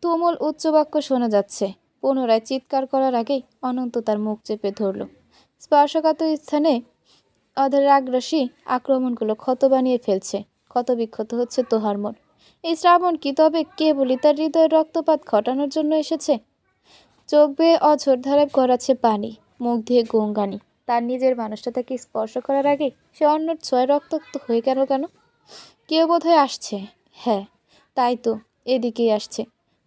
তুমুল উচ্চবাক্য শোনা যাচ্ছে। পুনরায় চিৎকার করার আগেই অনন্ত তার মুখ চেপে ধরল। স্পর্শকাতর স্থানে ওদের আগ্রাসী আক্রমণগুলো ক্ষত বানিয়ে ফেলছে। ক্ষত বিক্ষত হচ্ছে তোহার মন। এই শ্রাবণ কি তবে কেবলই তার হৃদয়ের রক্তপাত ঘটানোর জন্য এসেছে? চোখ বেয়ে অঝোর ধারায় গড়াচ্ছে পানি, মুখ দিয়ে গঙ্গানি। তার নিজের মানুষটা তাকে স্পর্শ করার আগে সে অন্যর ছোঁয়ায় রক্তাক্ত হয়ে গেল কেন? কেউ বোধহয় আসছে। হ্যাঁ, তাই তো, এদিকেই আসছে।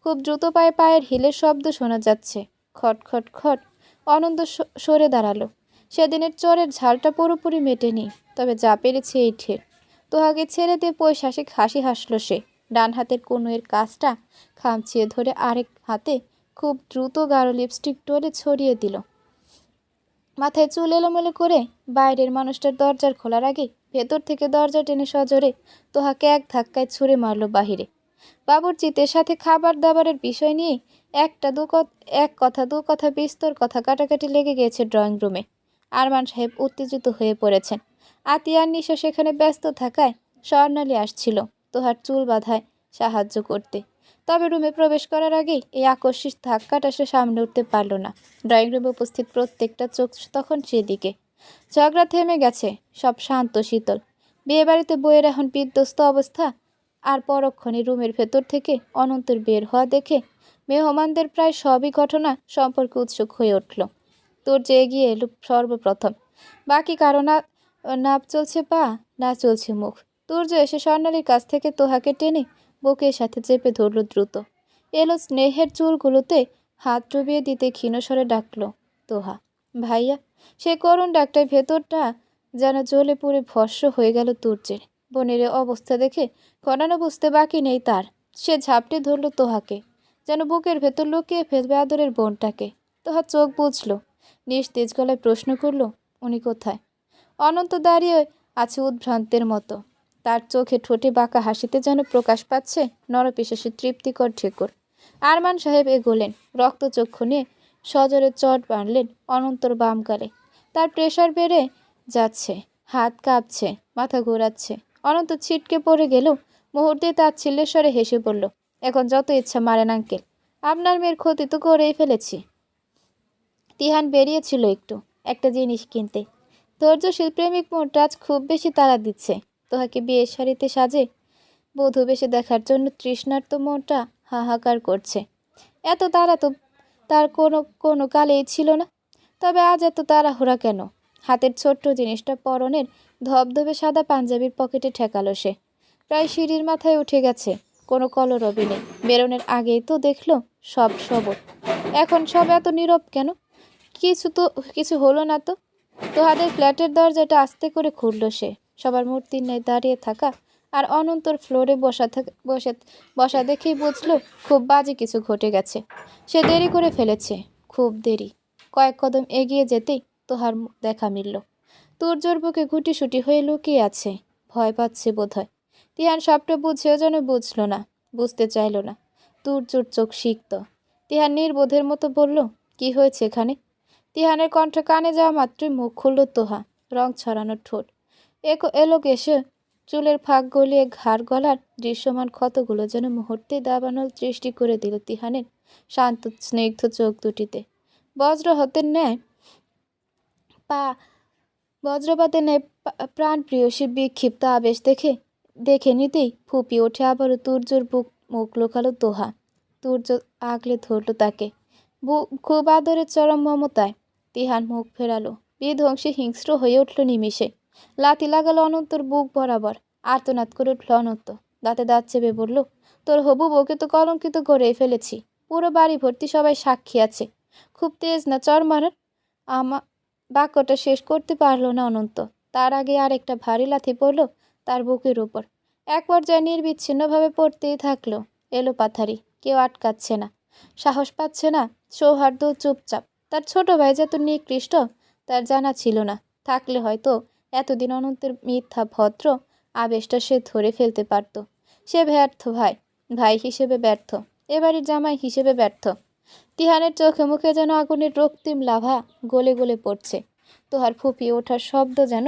খুব দ্রুত পায়ে পায়ের হিলের শব্দ শোনা যাচ্ছে। খট খট খট। অনন্ত সরে দাঁড়ালো। সেদিনের চরের ঝালটা পুরোপুরি মেটেনি, তবে যা পেরেছে এই ঠের। তোহাকে ছেড়ে দিয়ে পৈশাসিক হাসি হাসলো সে। ডান হাতের কনুইয়ের কাজটা খামচিয়ে ধরে আরেক হাতে খুব দ্রুত গাঢ় লিপস্টিক টোলে ছড়িয়ে দিল। মাথায় চুল এলোমেলো করে বাইরের মানুষটার দরজার খোলার আগে ভেতর থেকে দরজা টেনে সজোরে তোহাকে এক ধাক্কায় ছুঁড়ে মারল বাহিরে। বাবুর্চিদের সাথে খাবার দাবারের বিষয় নিয়ে এক কথা দু কথা বিস্তর কথা কাটাকাটি লেগে গিয়েছে ড্রয়িং রুমে। আরমান সাহেব উত্তেজিত হয়ে পড়েছেন। আতিয়ার নিশা সেখানে ব্যস্ত থাকায় স্বর্ণালী আসছিল তোহার চুল বাঁধায় সাহায্য করতে। তবে রুমে প্রবেশ করার আগেই এই আকস্মিক ধাক্কাটা সে সামনে উঠতে পারল না। ড্রয়িং রুমে উপস্থিত প্রত্যেকটা চোখ তখন সেদিকে। ঝগড়া থেমে গেছে, সব শান্ত শীতল। বিয়েবাড়িতে বইয়ের এখন বিধ্বস্ত অবস্থা। আর পরক্ষণে রুমের ভেতর থেকে অনন্তর বের হওয়া দেখে মেহমানদের প্রায় সবই ঘটনা সম্পর্কে উৎসুক হয়ে উঠল। তোর যে এগিয়ে এলো সর্বপ্রথম। বাকি কারো না চলছে পা, না চলছে মুখ। তুর্য এসে স্বর্ণালীর কাছ থেকে তোহাকে টেনে বুকের সাথে চেপে ধরল দ্রুত। এলো স্নেহের চুলগুলোতে হাত ডুবিয়ে দিতে ক্ষীণস্বরে ডাকল, তোহা ভাইয়া। সে করুণ ডাকটায় ভেতরটা যেন জ্বলে পুড়ে ভস্ম হয়ে গেল তুর্যের। বোনের অবস্থা দেখে ঘনানো বুঝতে বাকি নেই তার। সে ঝাপটে ধরল তোহাকে, যেন বুকের ভেতর লুকিয়ে ফেলবে আদরের বোনটাকে। তোহা চোখ বুঝল, নিস্তেজ গলায় প্রশ্ন করল, উনি কোথায়? অনন্ত দাঁড়িয়ে আছে উদ্ভ্রান্তের মতো। তার চোখে ঠোঁটে বাঁকা হাসিতে যেন প্রকাশ পাচ্ছে নরপিশাসের তৃপ্তিকর ঠেকুর। আরমান সাহেব এগোলেন, রক্তচক্ষু নিয়ে সজোরে চট বাঁধলেন অনন্তর বাম গালে। তার প্রেশার বেড়ে যাচ্ছে, হাত কাঁপছে, মাথা ঘোরাচ্ছে। অনন্ত ছিটকে পড়ে গেলেও মুহূর্তে তাচ্ছিল্যের স্বরে হেসে বলল, এখন যত ইচ্ছা মারেন আঙ্কেল, আপনার মেয়ের ক্ষতি তো করেই ফেলেছি। তিহান বেরিয়েছিল একটা জিনিস কিনতে। ধৈর্যশীল প্রেমিক মনটা আজ খুব বেশি তাড়া দিচ্ছে। তোহাকে বিয়ের শাড়িতে সাজে বধূ বেশে দেখার জন্য তৃষ্ণার্ত মনটা হাহাকার করছে। এত তাড়া তো তার কোনো কালেই ছিল না। তবে আজ এত তাড়াহুড়া কেন? হাতের ছোট্ট জিনিসটা পরনের ধবধবে সাদা পাঞ্জাবির পকেটে ঠেকালো সে। প্রায় সিঁড়ির মাথায় উঠে গেছে, কোনো কলরবই নেই। বেরোনের আগেই তো দেখলো সব সবর। এখন সব এত নীরব কেন? কিছু হলো না তো? তোহাদের ফ্ল্যাটের দরজাটা আস্তে করে খুলল সে। সবার মূর্তির ন্যায় দাঁড়িয়ে থাকা আর অনন্তর ফ্লোরে বসা দেখেই বুঝলো খুব বাজে কিছু ঘটে গেছে। সে দেরি করে ফেলেছে, খুব দেরি। কয়েক কদম এগিয়ে যেতেই তোহার দেখা মিলল। তুর্যর বুকে গুটিসুটি হয়ে লুকিয়ে আছে, ভয় পাচ্ছে বোধহয়। তিহান সবটা বুঝেও যেন বুঝল না, বুঝতে চাইল না। তুর্যর চোখ সিক্ত। তিহান নির্বোধের মতো বলল, কি হয়েছে এখানে? তিহানের কণ্ঠ কানে যাওয়া মাত্রই মুখ খুলল তোহা, রং ছড়ানো ঠোঁট এলো এসে চুলের ফাঁক গলিয়ে ঘাড় গলার দৃশ্যমান ক্ষতগুলো যেন মুহূর্তে দাবানল সৃষ্টি করে দিল তিহানের শান্ত স্নিগ্ধ চোখ দুটিতে। বজ্রপাতের ন্যায় প্রাণপ্রিয়সী বিক্ষিপ্ত আবেশ দেখে নিতেই ফুপিয়ে ওঠে আবারও তুর্যর মুখ লোকালো তোহা। তুর্য আগলে ধরল তাকে, খুব আদরের চরম মমতায়। তিহান মুখ ফেরালো, বিধ্বংসী হিংস্র হয়ে উঠল নিমিষে। লাথি লাগালো অনন্তর বুক বরাবর। আর্তনাদ করে উঠল অনন্ত, দাঁতে দাঁত চেপে বলল, তোর হবু বউকে তো কলঙ্কিত করে ফেলেছি। পুরো বাড়ি ভর্তি সবাই সাক্ষী আছে। খুব তেজ না চর মারার? বাক্যটা শেষ করতে পারল না অনন্ত। তার আগে আরেকটা ভারী লাথি পড়ল তার বুকের উপর। এক পর্যায়ে নির্বিচ্ছিন্নভাবে পড়তেই থাকলো। এলো পাথারি, কেউ আটকাচ্ছে না, সাহস পাচ্ছে না। সৌহার্দ্য চুপচাপ। তার ছোট ভাই যত নিকৃষ্ট তার জানা ছিল না। থাকলে হয়তো এতদিন অনন্তের মিথ্যা ভদ্র আবেশটা সে ধরে ফেলতে পারত। সে ব্যর্থ ভাই হিসেবে ব্যর্থ, এবাড়ির জামাই হিসেবে ব্যর্থ। তিহানের চোখে মুখে যেন আগুনের রক্তিম লাভা গলে গলে পড়ছে। তোহার ফুপিয়ে ওঠার শব্দ যেন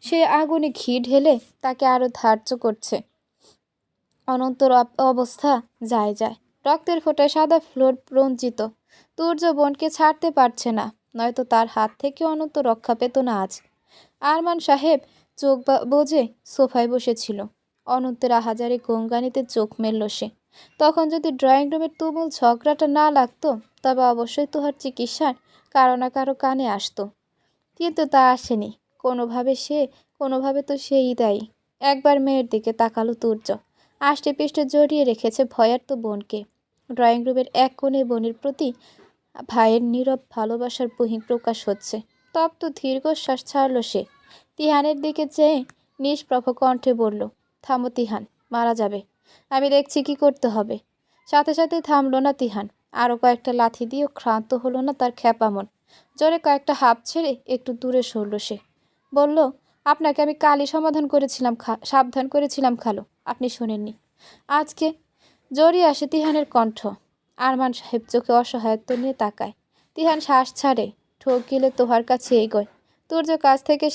সে আগুনে ঘি ঢেলে তাকে আরো ধার্য করছে। অনন্তর অবস্থা যায়। রক্তের ফোঁটায় সাদা ফ্লোর রঞ্জিত। তুর্য বোনকে ছাড়তে পারছে না, নয়তো তার হাত থেকে অনন্ত রক্ষা পেত না আজ। আরমান সাহেব চোখ বোঝে সোফায় বসেছিল। অনন্তের আহাজারি গঙ্গানিতে চোখ মেলল সে। তখন যদি ড্রয়িং রুমের তুমুল ঝগড়াটা না লাগতো, তবে অবশ্যই তোহার চিকিৎসার কারো না কারো কানে আসতো। কিন্তু তা আসেনি। কোনোভাবে তো সেই দায়ী। একবার মেয়ের দিকে তাকালো তুর্য। আষ্টে পিষ্টে জড়িয়ে রেখেছে ভয়ার্ত বোনকে। ড্রয়িং রুমের এক কোণে বোনের প্রতি ভাইয়ের নীরব ভালোবাসার বহিঃপ্রকাশ হচ্ছে। তপ্ত দীর্ঘশ্বাস ছাড়ল সে। তিহানের দিকে চেয়ে নিষ্প্রভ কণ্ঠে বলল, থামো তিহান, মারা যাবে। আমি দেখছি কি করতে হবে। সাথে সাথে থামল না তিহান। আরও কয়েকটা লাথি দিয়েও ক্ষান্ত হলো না তার খ্যাপা মন। জোরে কয়েকটা হাঁপ ছেড়ে একটু দূরে সরল সে। বলল, আপনাকে আমি কালই সাবধান করেছিলাম খালো, আপনি শোনেননি। আজকে জড়িয়ে আসে তিহানের কণ্ঠ। আরমান সাহেব চোখে অসহায়ত্ব নিয়ে তাকায়। তিহান শ্বাস ছাড়ে, ঠোক গিলে তোহার কাছে এগোয়। তুর্য কাছ থেকে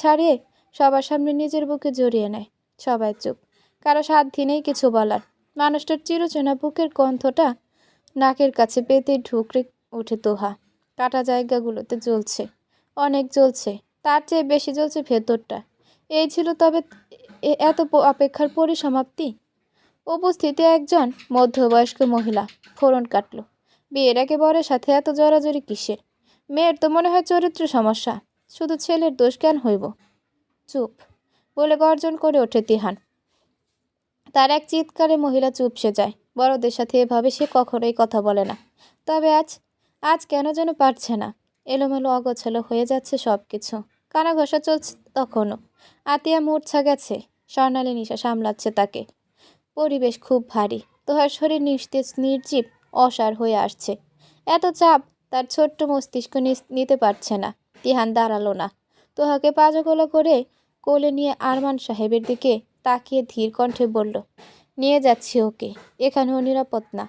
ছাড়িয়ে সবার সামনে নিজের বুকে জড়িয়ে নেয়। সবাই চুপ, কারো সাধ্যি নেই কিছু বলার। মানুষটার চিরচেনা বুকের গন্ধটা নাকের কাছে পেতে ঢুকরে ওঠে তোহা। কাটা জায়গাগুলোতে জ্বলছে, অনেক জ্বলছে, তার চেয়ে বেশি জ্বলছে ভেতরটা। এই ছিল তবে এত অপেক্ষার পরিসমাপ্তি। উপস্থিতি একজন মধ্যবয়স্ক মহিলা ফোড়ন কাটল। বিয়ের একেবারে সাথে এত জড়াজড়ি কিসের? মেয়ের তো মনে হয় চরিত্র সমস্যা, শুধু ছেলের দোষ কেন হইব? চুপ বলে গর্জন করে ওঠে তিহান। তার এক চিৎকারে মহিলা চুপসে যায়। বড়দের সাথে এভাবে সে কখনোই কথা বলে না। তবে আজ কেন যেন পারছে না। এলোমেলো অগোছালো হয়ে যাচ্ছে সব কিছু। কানা ঘষা চলছে তখনও। আতিয়া মূর্ছা গেছে। স্বর্ণালী নিশা সামলাচ্ছে তাকে। পরিবেশ খুব ভারী। তোহার শরীর নিস্তেজ, নির্জীব, অসাড় হয়ে আসছে। এত চাপ তার ছোট্ট মস্তিষ্ক নিতে পারছে না। তিহান দাঁড়ালো না। তোহাকে পাজাগোলা করে কোলে নিয়ে আরমান সাহেবের দিকে তাকিয়ে ধীর কণ্ঠে বলল, নিয়ে যাচ্ছি ওকে। এখানেও নিরাপদ না।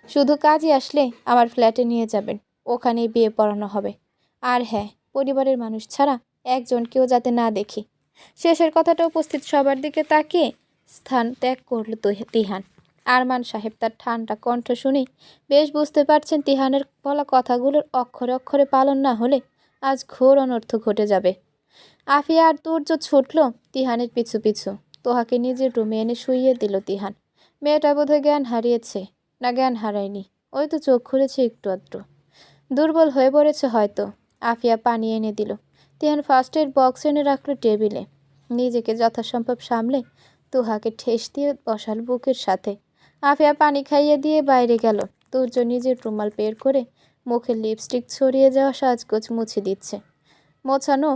শুধু কাজে আসলে আমার ফ্ল্যাটে নিয়ে যাবেন, ওখানেই বিয়ে পড়ানো হবে। আর হ্যাঁ, পরিবারের মানুষ ছাড়া একজনকেও যাতে না দেখি। শেষের কথাটা উপস্থিত সবার দিকে তাকিয়ে স্থান ত্যাগ করল তিহান। আরমান সাহেব তার ঠান্ডা কণ্ঠ শুনে বেশ বুঝতে পারছেন তিহানের বলা কথাগুলোর অক্ষরে অক্ষরে পালন না হলে আজ ঘোর অনর্থ ঘটে যাবে। আফিয়া আর তুর্য ছুটল তিহানের পিছু পিছু। তোহাকে নিজের রুমে এনে শুইয়ে দিল তিহান। মেয়েটা বোধহয় জ্ঞান হারিয়েছে। না, জ্ঞান হারায়নি, ওই তো চোখ খুলেছে একটু আধটু। দুর্বল হয়ে পড়েছে হয়তো। আফিয়া পানি এনে দিল। তিহান ফার্স্ট এড বক্স এনে রাখলো টেবিলে। নিজেকে যথাসম্ভব সামলে তোহাকে ঠেস দিয়ে বসাল বুকের সাথে। আফিয়া পানি খাইয়ে দিয়ে বাইরে গেল। তুর্য নিজের রুমাল বের করে মুখে লিপস্টিক ছড়িয়ে যাওয়া সাজগোজ মুছে দিচ্ছে। মোছানো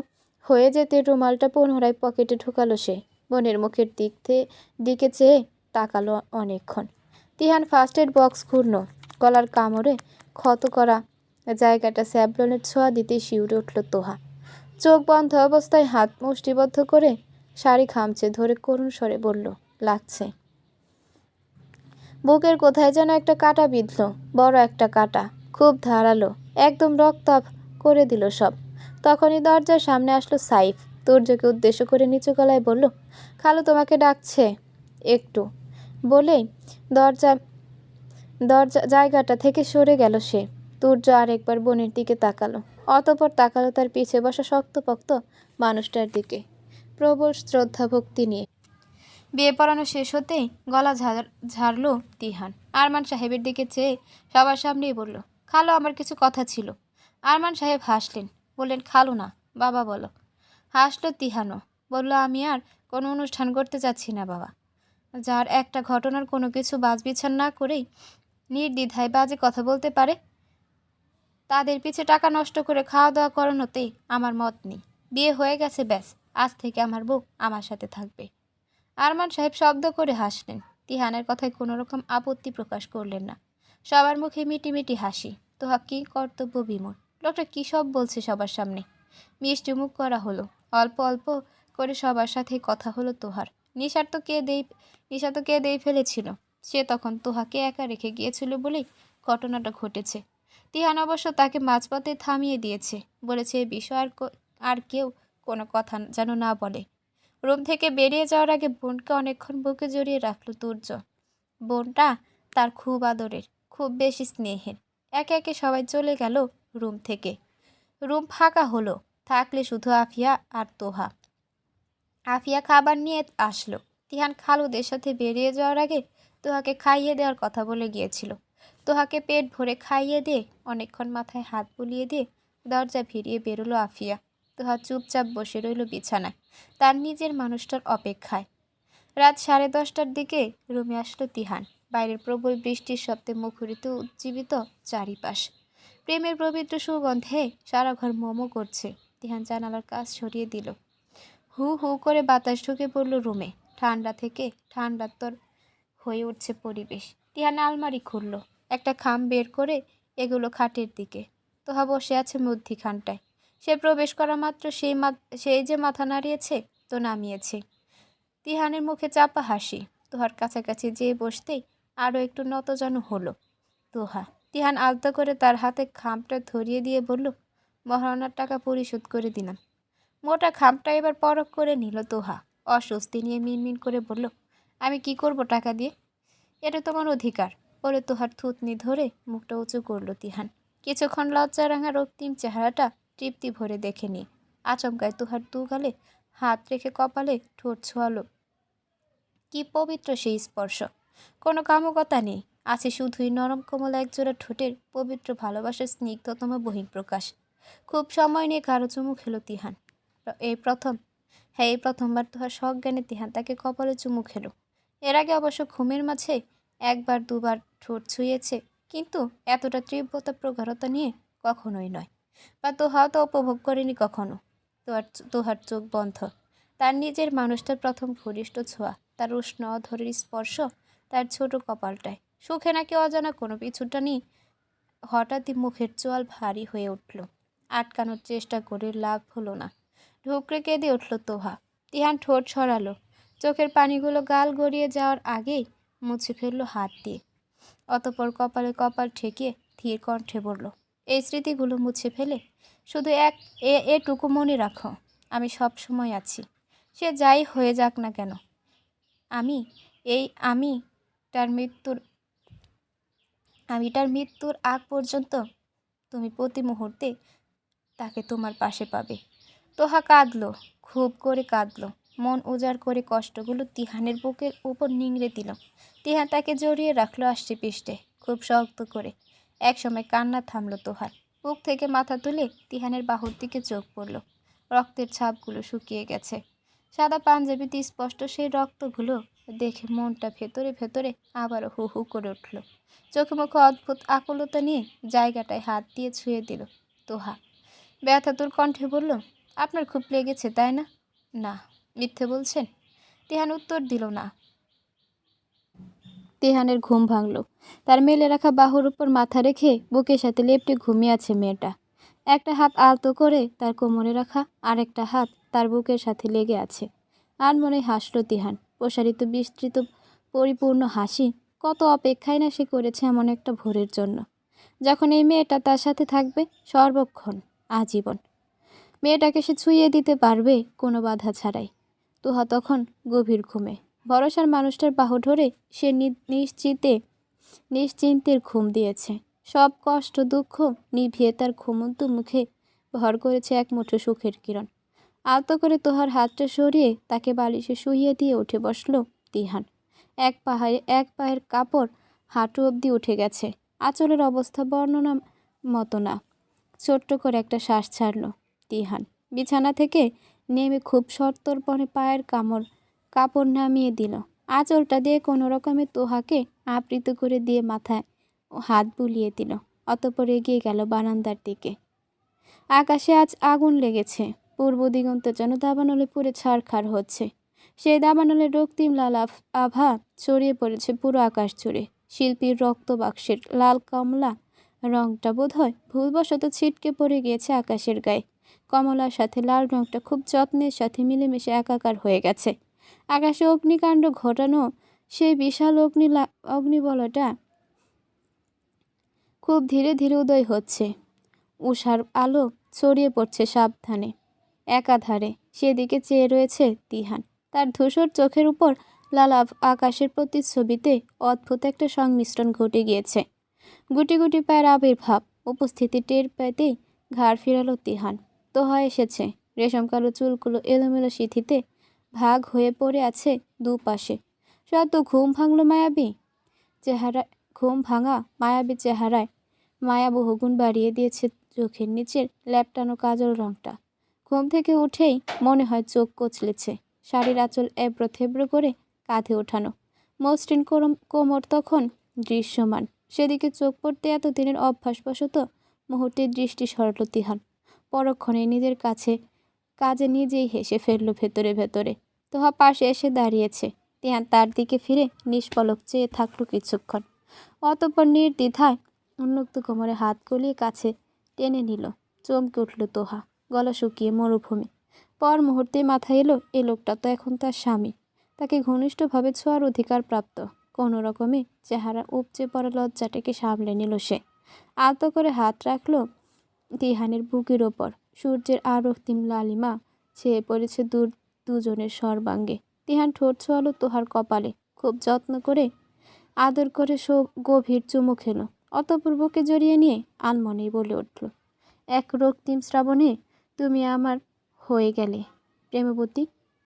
হয়ে যেতে রুমালটা পুনরায় পকেটে ঢুকালো সে। বোনের মুখের দিকে চেয়ে তাকালো অনেকক্ষণ। তিহান ফার্স্ট এড বক্স ঘুরল। গলার কামড়ে ক্ষত করা জায়গাটা স্যাভলনের ছোঁয়া দিতে শিউরে উঠল তোহা। চোখ বন্ধ অবস্থায় হাত মুষ্টিবদ্ধ করে শাড়ি খামচে ধরে করুণ স্বরে বলল, লাগছে। বুকের কোথায় যেন একটা কাঁটা বিঁধল, বড় একটা কাঁটা, খুব ধারালো, একদম রক্তাভ করে দিল সব। তখনই দরজার সামনে আসলো সাইফ। তুর্যকে উদ্দেশ্য করে নিচু গলায় বলল, খালু তোমাকে ডাকছে একটু। বলেই দরজা দরজা জায়গাটা থেকে সরে গেল সে। তুর্য আরেকবার বোনের দিকে তাকালো, অতঃপর তাকালো তার পিছে বসা শক্তপোক্ত মানুষটার দিকে প্রবল শ্রদ্ধা ভক্তি নিয়ে। বিয়ে পড়ানো শেষ হতেই গলা ঝাড়ল তিহান। আরমান সাহেবের দিকে চেয়ে সবার সামনেই বলল, খালো, আমার কিছু কথা ছিল। আরমান সাহেব হাসলেন, বললেন, খালো না, বাবা বলো। হাসলো তিহানও, বলল, আমি আর কোনো অনুষ্ঠান করতে চাচ্ছি না বাবা। যার একটা ঘটনার কোনো কিছু বাছবিচার না করেই নির্দ্বিধায় বাজে কথা বলতে পারে, তাদের পিছে টাকা নষ্ট করে খাওয়া দাওয়া করানোতেই আমার মত নেই। বিয়ে হয়ে গেছে, ব্যাস, আজ থেকে আমার বউ আমার সাথে থাকবে। আরমান সাহেব শব্দ করে হাসলেন। তিহানের কথায় কোনো রকম আপত্তি প্রকাশ করলেন না। সবার মুখে মিটিমিটি হাসি। তোহা কি কর্তব্য বিমূঢ়। লোকটা কী সব বলছে সবার সামনে। মিষ্টি মুখ করা হলো। অল্প অল্প করে সবার সাথে কথা হলো তোহার। নিশা তো কেঁদেই ফেলেছিল। সে তখন তোহাকে একা রেখে গিয়েছিল বলেই ঘটনাটা ঘটেছে। তিহান অবশ্য তাকে মাঝপথে থামিয়ে দিয়েছে, বলেছে এ বিষয়ে আর কেউ কোনো কথা যেন না বলে। রুম থেকে বেরিয়ে যাওয়ার আগে বোনকে অনেকক্ষণ বুকে জড়িয়ে রাখল তুর্য। বোনটা তার খুব আদরের, খুব বেশি স্নেহের। একে একে সবাই চলে গেল রুম থেকে। রুম ফাঁকা হলো। থাকলে শুধু আফিয়া আর তোহা। আফিয়া খাবার নিয়ে আসলো। তিহান খালুদের সাথে বেরিয়ে যাওয়ার আগে তোহাকে খাইয়ে দেওয়ার কথা বলে গিয়েছিল। তোহাকে পেট ভরে খাইয়ে দিয়ে অনেকক্ষণ মাথায় হাত বুলিয়ে দিয়ে দরজা ফিরিয়ে বেরোলো আফিয়া। তোহা চুপচাপ বসে রইল বিছানায়, তার নিজের মানুষটার অপেক্ষায়। রাত 10:30টার দিকে রুমে আসলো তিহান। বাইরের প্রবল বৃষ্টির শব্দে মুখরিত উজ্জীবিত চারিপাশ। প্রেমের পবিত্র সুগন্ধে সারা ঘর মোমো করছে। তিহান জানালার কাজ সরিয়ে দিল। হু হু করে বাতাস ঢুকে পড়ল রুমে। ঠান্ডা থেকে ঠান্ডাতর হয়ে উঠছে পরিবেশ। তিহান আলমারি খুলল, একটা খাম বের করে এগুলো খাটের দিকে। তোহা বসে আছে মধ্যিখানটায়। সে প্রবেশ করা মাত্র সেই যে মাথা নাড়িয়েছে তো নামিয়েছে। তিহানের মুখে চাপা হাসি। তোহার কাছাকাছি যেয়ে বসতেই আরও একটু নতজানু হলো তোহা। তিহান আলতো করে তার হাতে খামটা ধরিয়ে দিয়ে বলল, মহারণার টাকা পরিশোধ করে দিলাম। মোটা খামটা এবার পরখ করে নিল তোহা। অস্বস্তি নিয়ে মিনমিন করে বলল, আমি কি করব টাকা দিয়ে? এটা তোমার অধিকার বলে তোহার থুতনি ধরে মুখটা উঁচু করল তিহান। কিছুক্ষণ লজ্জারাঙা রক্তিম চেহারাটা তৃপ্তি ভরে দেখে নিয়ে আচমকায় তোহার দুগালে হাত রেখে কপালে ঠোঁট ছোঁয়ালো। কি পবিত্র সেই স্পর্শ! কোনো কামুকতা নেই, আছে শুধুই নরম কোমল একজোড়া ঠোঁটের পবিত্র ভালোবাসার স্নিগ্ধতম বহিঃপ্রকাশ। খুব সময় নিয়ে কারো চুমু খেলো তিহান। এই প্রথমবার তোহার সজ্ঞানে তিহান তাকে কপালে চুমু খেলো। এর আগে অবশ্য ঘুমের মাঝে একবার দুবার ঠোঁট ছুঁয়েছে, কিন্তু এতটা তীব্রতা প্রগাঢ়তা নিয়ে কখনোই নয়। বা তোহাও তো উপভোগ করেনি কখনো। তোহার চোখ বন্ধ। তার নিজের মানুষটার প্রথম ঘনিষ্ঠ ছোঁয়া, তার উষ্ণ অধরের স্পর্শ, তার ছোট কপালটায়। সুখে নাকি অজানা কোনো পিছুটা নিয়ে হঠাৎই মুখের চোয়াল ভারী হয়ে উঠল। আটকানোর চেষ্টা করে লাভ হলো না। ঢুকরে কেঁদে উঠল তোহা। তিহান ঠোঁট সরালো। চোখের পানিগুলো গাল গড়িয়ে যাওয়ার আগেই মুছে ফেললো হাত দিয়ে। অতঃপর কপালে কপাল ঠেকিয়ে ধীর কণ্ঠে বলল, এই স্মৃতিগুলো মুছে ফেলে শুধু এটুকু মনে রাখো, আমি সব সময় আছি। সে যাই হয়ে যাক না কেন, আমি তার মৃত্যুর আগ পর্যন্ত তুমি প্রতি মুহূর্তে তাকে তোমার পাশে পাবে। তোহা কাঁদলো, খুব করে কাঁদলো। মন উজাড় করে কষ্টগুলো তিহানের বুকের উপর নিংড়ে দিল। তিহান তাকে জড়িয়ে রাখলো আষ্টে পিষ্টে, খুব শক্ত করে। একসময় কান্না থামলো তোহার। বুক থেকে মাথা তুলে তিহানের বাহুর দিকে চোখ পড়ল। রক্তের ছাপগুলো শুকিয়ে গেছে। সাদা পাঞ্জাবিতে স্পষ্ট সেই রক্তগুলো দেখে মনটা ভেতরে ভেতরে আবারও হু হু করে উঠল। চোখে মুখে অদ্ভুত আকুলতা নিয়ে জায়গাটায় হাত দিয়ে ছুঁয়ে দিল তোহা। ব্যথাতুর কণ্ঠে বলল, আপনার খুব লেগেছে তাই না? না, মিথ্যে বলছেন? তিহান উত্তর দিল না। তিহানের ঘুম ভাঙল। তার মেলে রাখা বাহুর উপর মাথা রেখে বুকের সাথে লেপ্টে ঘুমিয়ে আছে মেয়েটা। একটা হাত আলতো করে তার কোমরে রাখা, আর একটা হাত তার বুকের সাথে লেগে আছে। আর মনে হাসল তিহান, প্রসারিত বিস্তৃত পরিপূর্ণ হাসি। কত অপেক্ষায় না সে করেছে এমন একটা ভোরের জন্য, যখন এই মেয়েটা তার সাথে থাকবে সর্বক্ষণ, আজীবন। মেয়েটাকে সে ছুঁয়ে দিতে পারবে কোনো বাধা ছাড়াই। তোহা তখন গভীর ঘুমে। ভরসার মানুষটার বাহু ধরে সে নিশ্চিন্তের ঘুম দিয়েছে। সব কষ্ট দুঃখ নিভিয়ে তার ঘুমন্ত মুখে ভর করেছে এক মুঠো সুখের কিরণ। আলতো করে তোহার হাতটা সরিয়ে তাকে বালিশে শুইয়ে দিয়ে উঠে বসল তিহান। এক পায়ের কাপড় হাঁটু অবধি উঠে গেছে। আঁচলের অবস্থা বর্ণনা মতো না। ছোট্ট করে একটা শ্বাস ছাড়ল তিহান। বিছানা থেকে নেমে খুব সন্তর্পণে পায়ের কাপড় নামিয়ে দিল। আঁচলটা দিয়ে কোনো রকমে তোহাকে আবৃত করে দিয়ে মাথায় হাত বুলিয়ে দিল। অতঃপর এগিয়ে গেল বারান্দার দিকে। আকাশে আজ আগুন লেগেছে। পূর্ব দিগন্তে যেন দাবানলে পুড়ে ছারখার হচ্ছে। সেই দাবানলের রক্তিম লাল আভা ছড়িয়ে পড়েছে পুরো আকাশ জুড়ে। শিল্পীর রক্ত বাক্সের লাল কমলা রংটা বোধহয় ভুলবশত ছিটকে পড়ে গিয়েছে আকাশের গায়ে। কমলার সাথে লাল রংটা খুব যত্নের সাথে মিলেমিশে একাকার হয়ে গেছে। আকাশে অগ্নিকাণ্ড ঘটানো সেই বিশাল অগ্নিবলয়টা খুব ধীরে ধীরে উদয় হচ্ছে। উষার আলো ছড়িয়ে পড়ছে সাবধানে একাধারে। সেদিকে চেয়ে রয়েছে তিহান। তার ধূসর চোখের উপর লাল আকাশের প্রতিচ্ছবিতে অদ্ভুত একটা সংমিশ্রণ ঘটে গিয়েছে। গুটি গুটি পায়ের আবির্ভাব। উপস্থিতি টের পেতেই ঘাড় ফিরালো তিহান। তোহা এসেছে। রেশম কালো চুলগুলো এলোমেলো সিঁথিতে ভাগ হয়ে পড়ে আছে দুপাশে। সদ্য ঘুম ভাঙল মায়াবী চেহারা ঘুম ভাঙা মায়াবী চেহারায় মায়া বহুগুণ বাড়িয়ে দিয়েছে চোখের নিচের ল্যাপটানো কাজল রংটা। ঘুম থেকে উঠেই মনে হয় চোখ কচলেছে। শাড়ির আঁচল এবড়ো থেবড়ো করে কাঁধে ওঠানো, মসৃণ কোমর তখন দৃশ্যমান। সেদিকে চোখ পড়তে এতদিনের অভ্যাসবশত মুহূর্তে দৃষ্টি সরল তিহান। পরক্ষণে নিজের কাজে নিজেই হেসে ফেলল ভেতরে ভেতরে। তোহা পাশে এসে দাঁড়িয়েছে। তিহান তার দিকে ফিরে নিষ্পলক চেয়ে থাকলো কিছুক্ষণ। অতঃপর নির্দ্বিধায় উন্মুক্ত কোমরে হাত গলিয়ে কাছে টেনে নিল। চমকে উঠল তোহা, গলা শুকিয়ে মরুভূমি। পর মুহূর্তে মাথায় এলো, এ লোকটা তো এখন তার স্বামী, তাকে ঘনিষ্ঠভাবে ছোঁয়ার অধিকার প্রাপ্ত। কোনো রকমে চেহারা উপচে পড়া লজ্জাটাকে সামলে নিল সে। আলতো করে হাত রাখলো তিহানের বুকের ওপর। সূর্যের আরক্তিম লালিমা ছেয়ে পড়েছে দুজনের সর্বাঙ্গে। তিহান ঠোঁট ছোঁয়ালো তোহার কপালে, খুব যত্ন করে আদর করে গভীর চুমু খেলো। অতঃপর বুকে জড়িয়ে নিয়ে আনমনেই বলে উঠল, এক রক্তিম শ্রাবণে তুমি আমার হয়ে গেলে প্রেমবতী।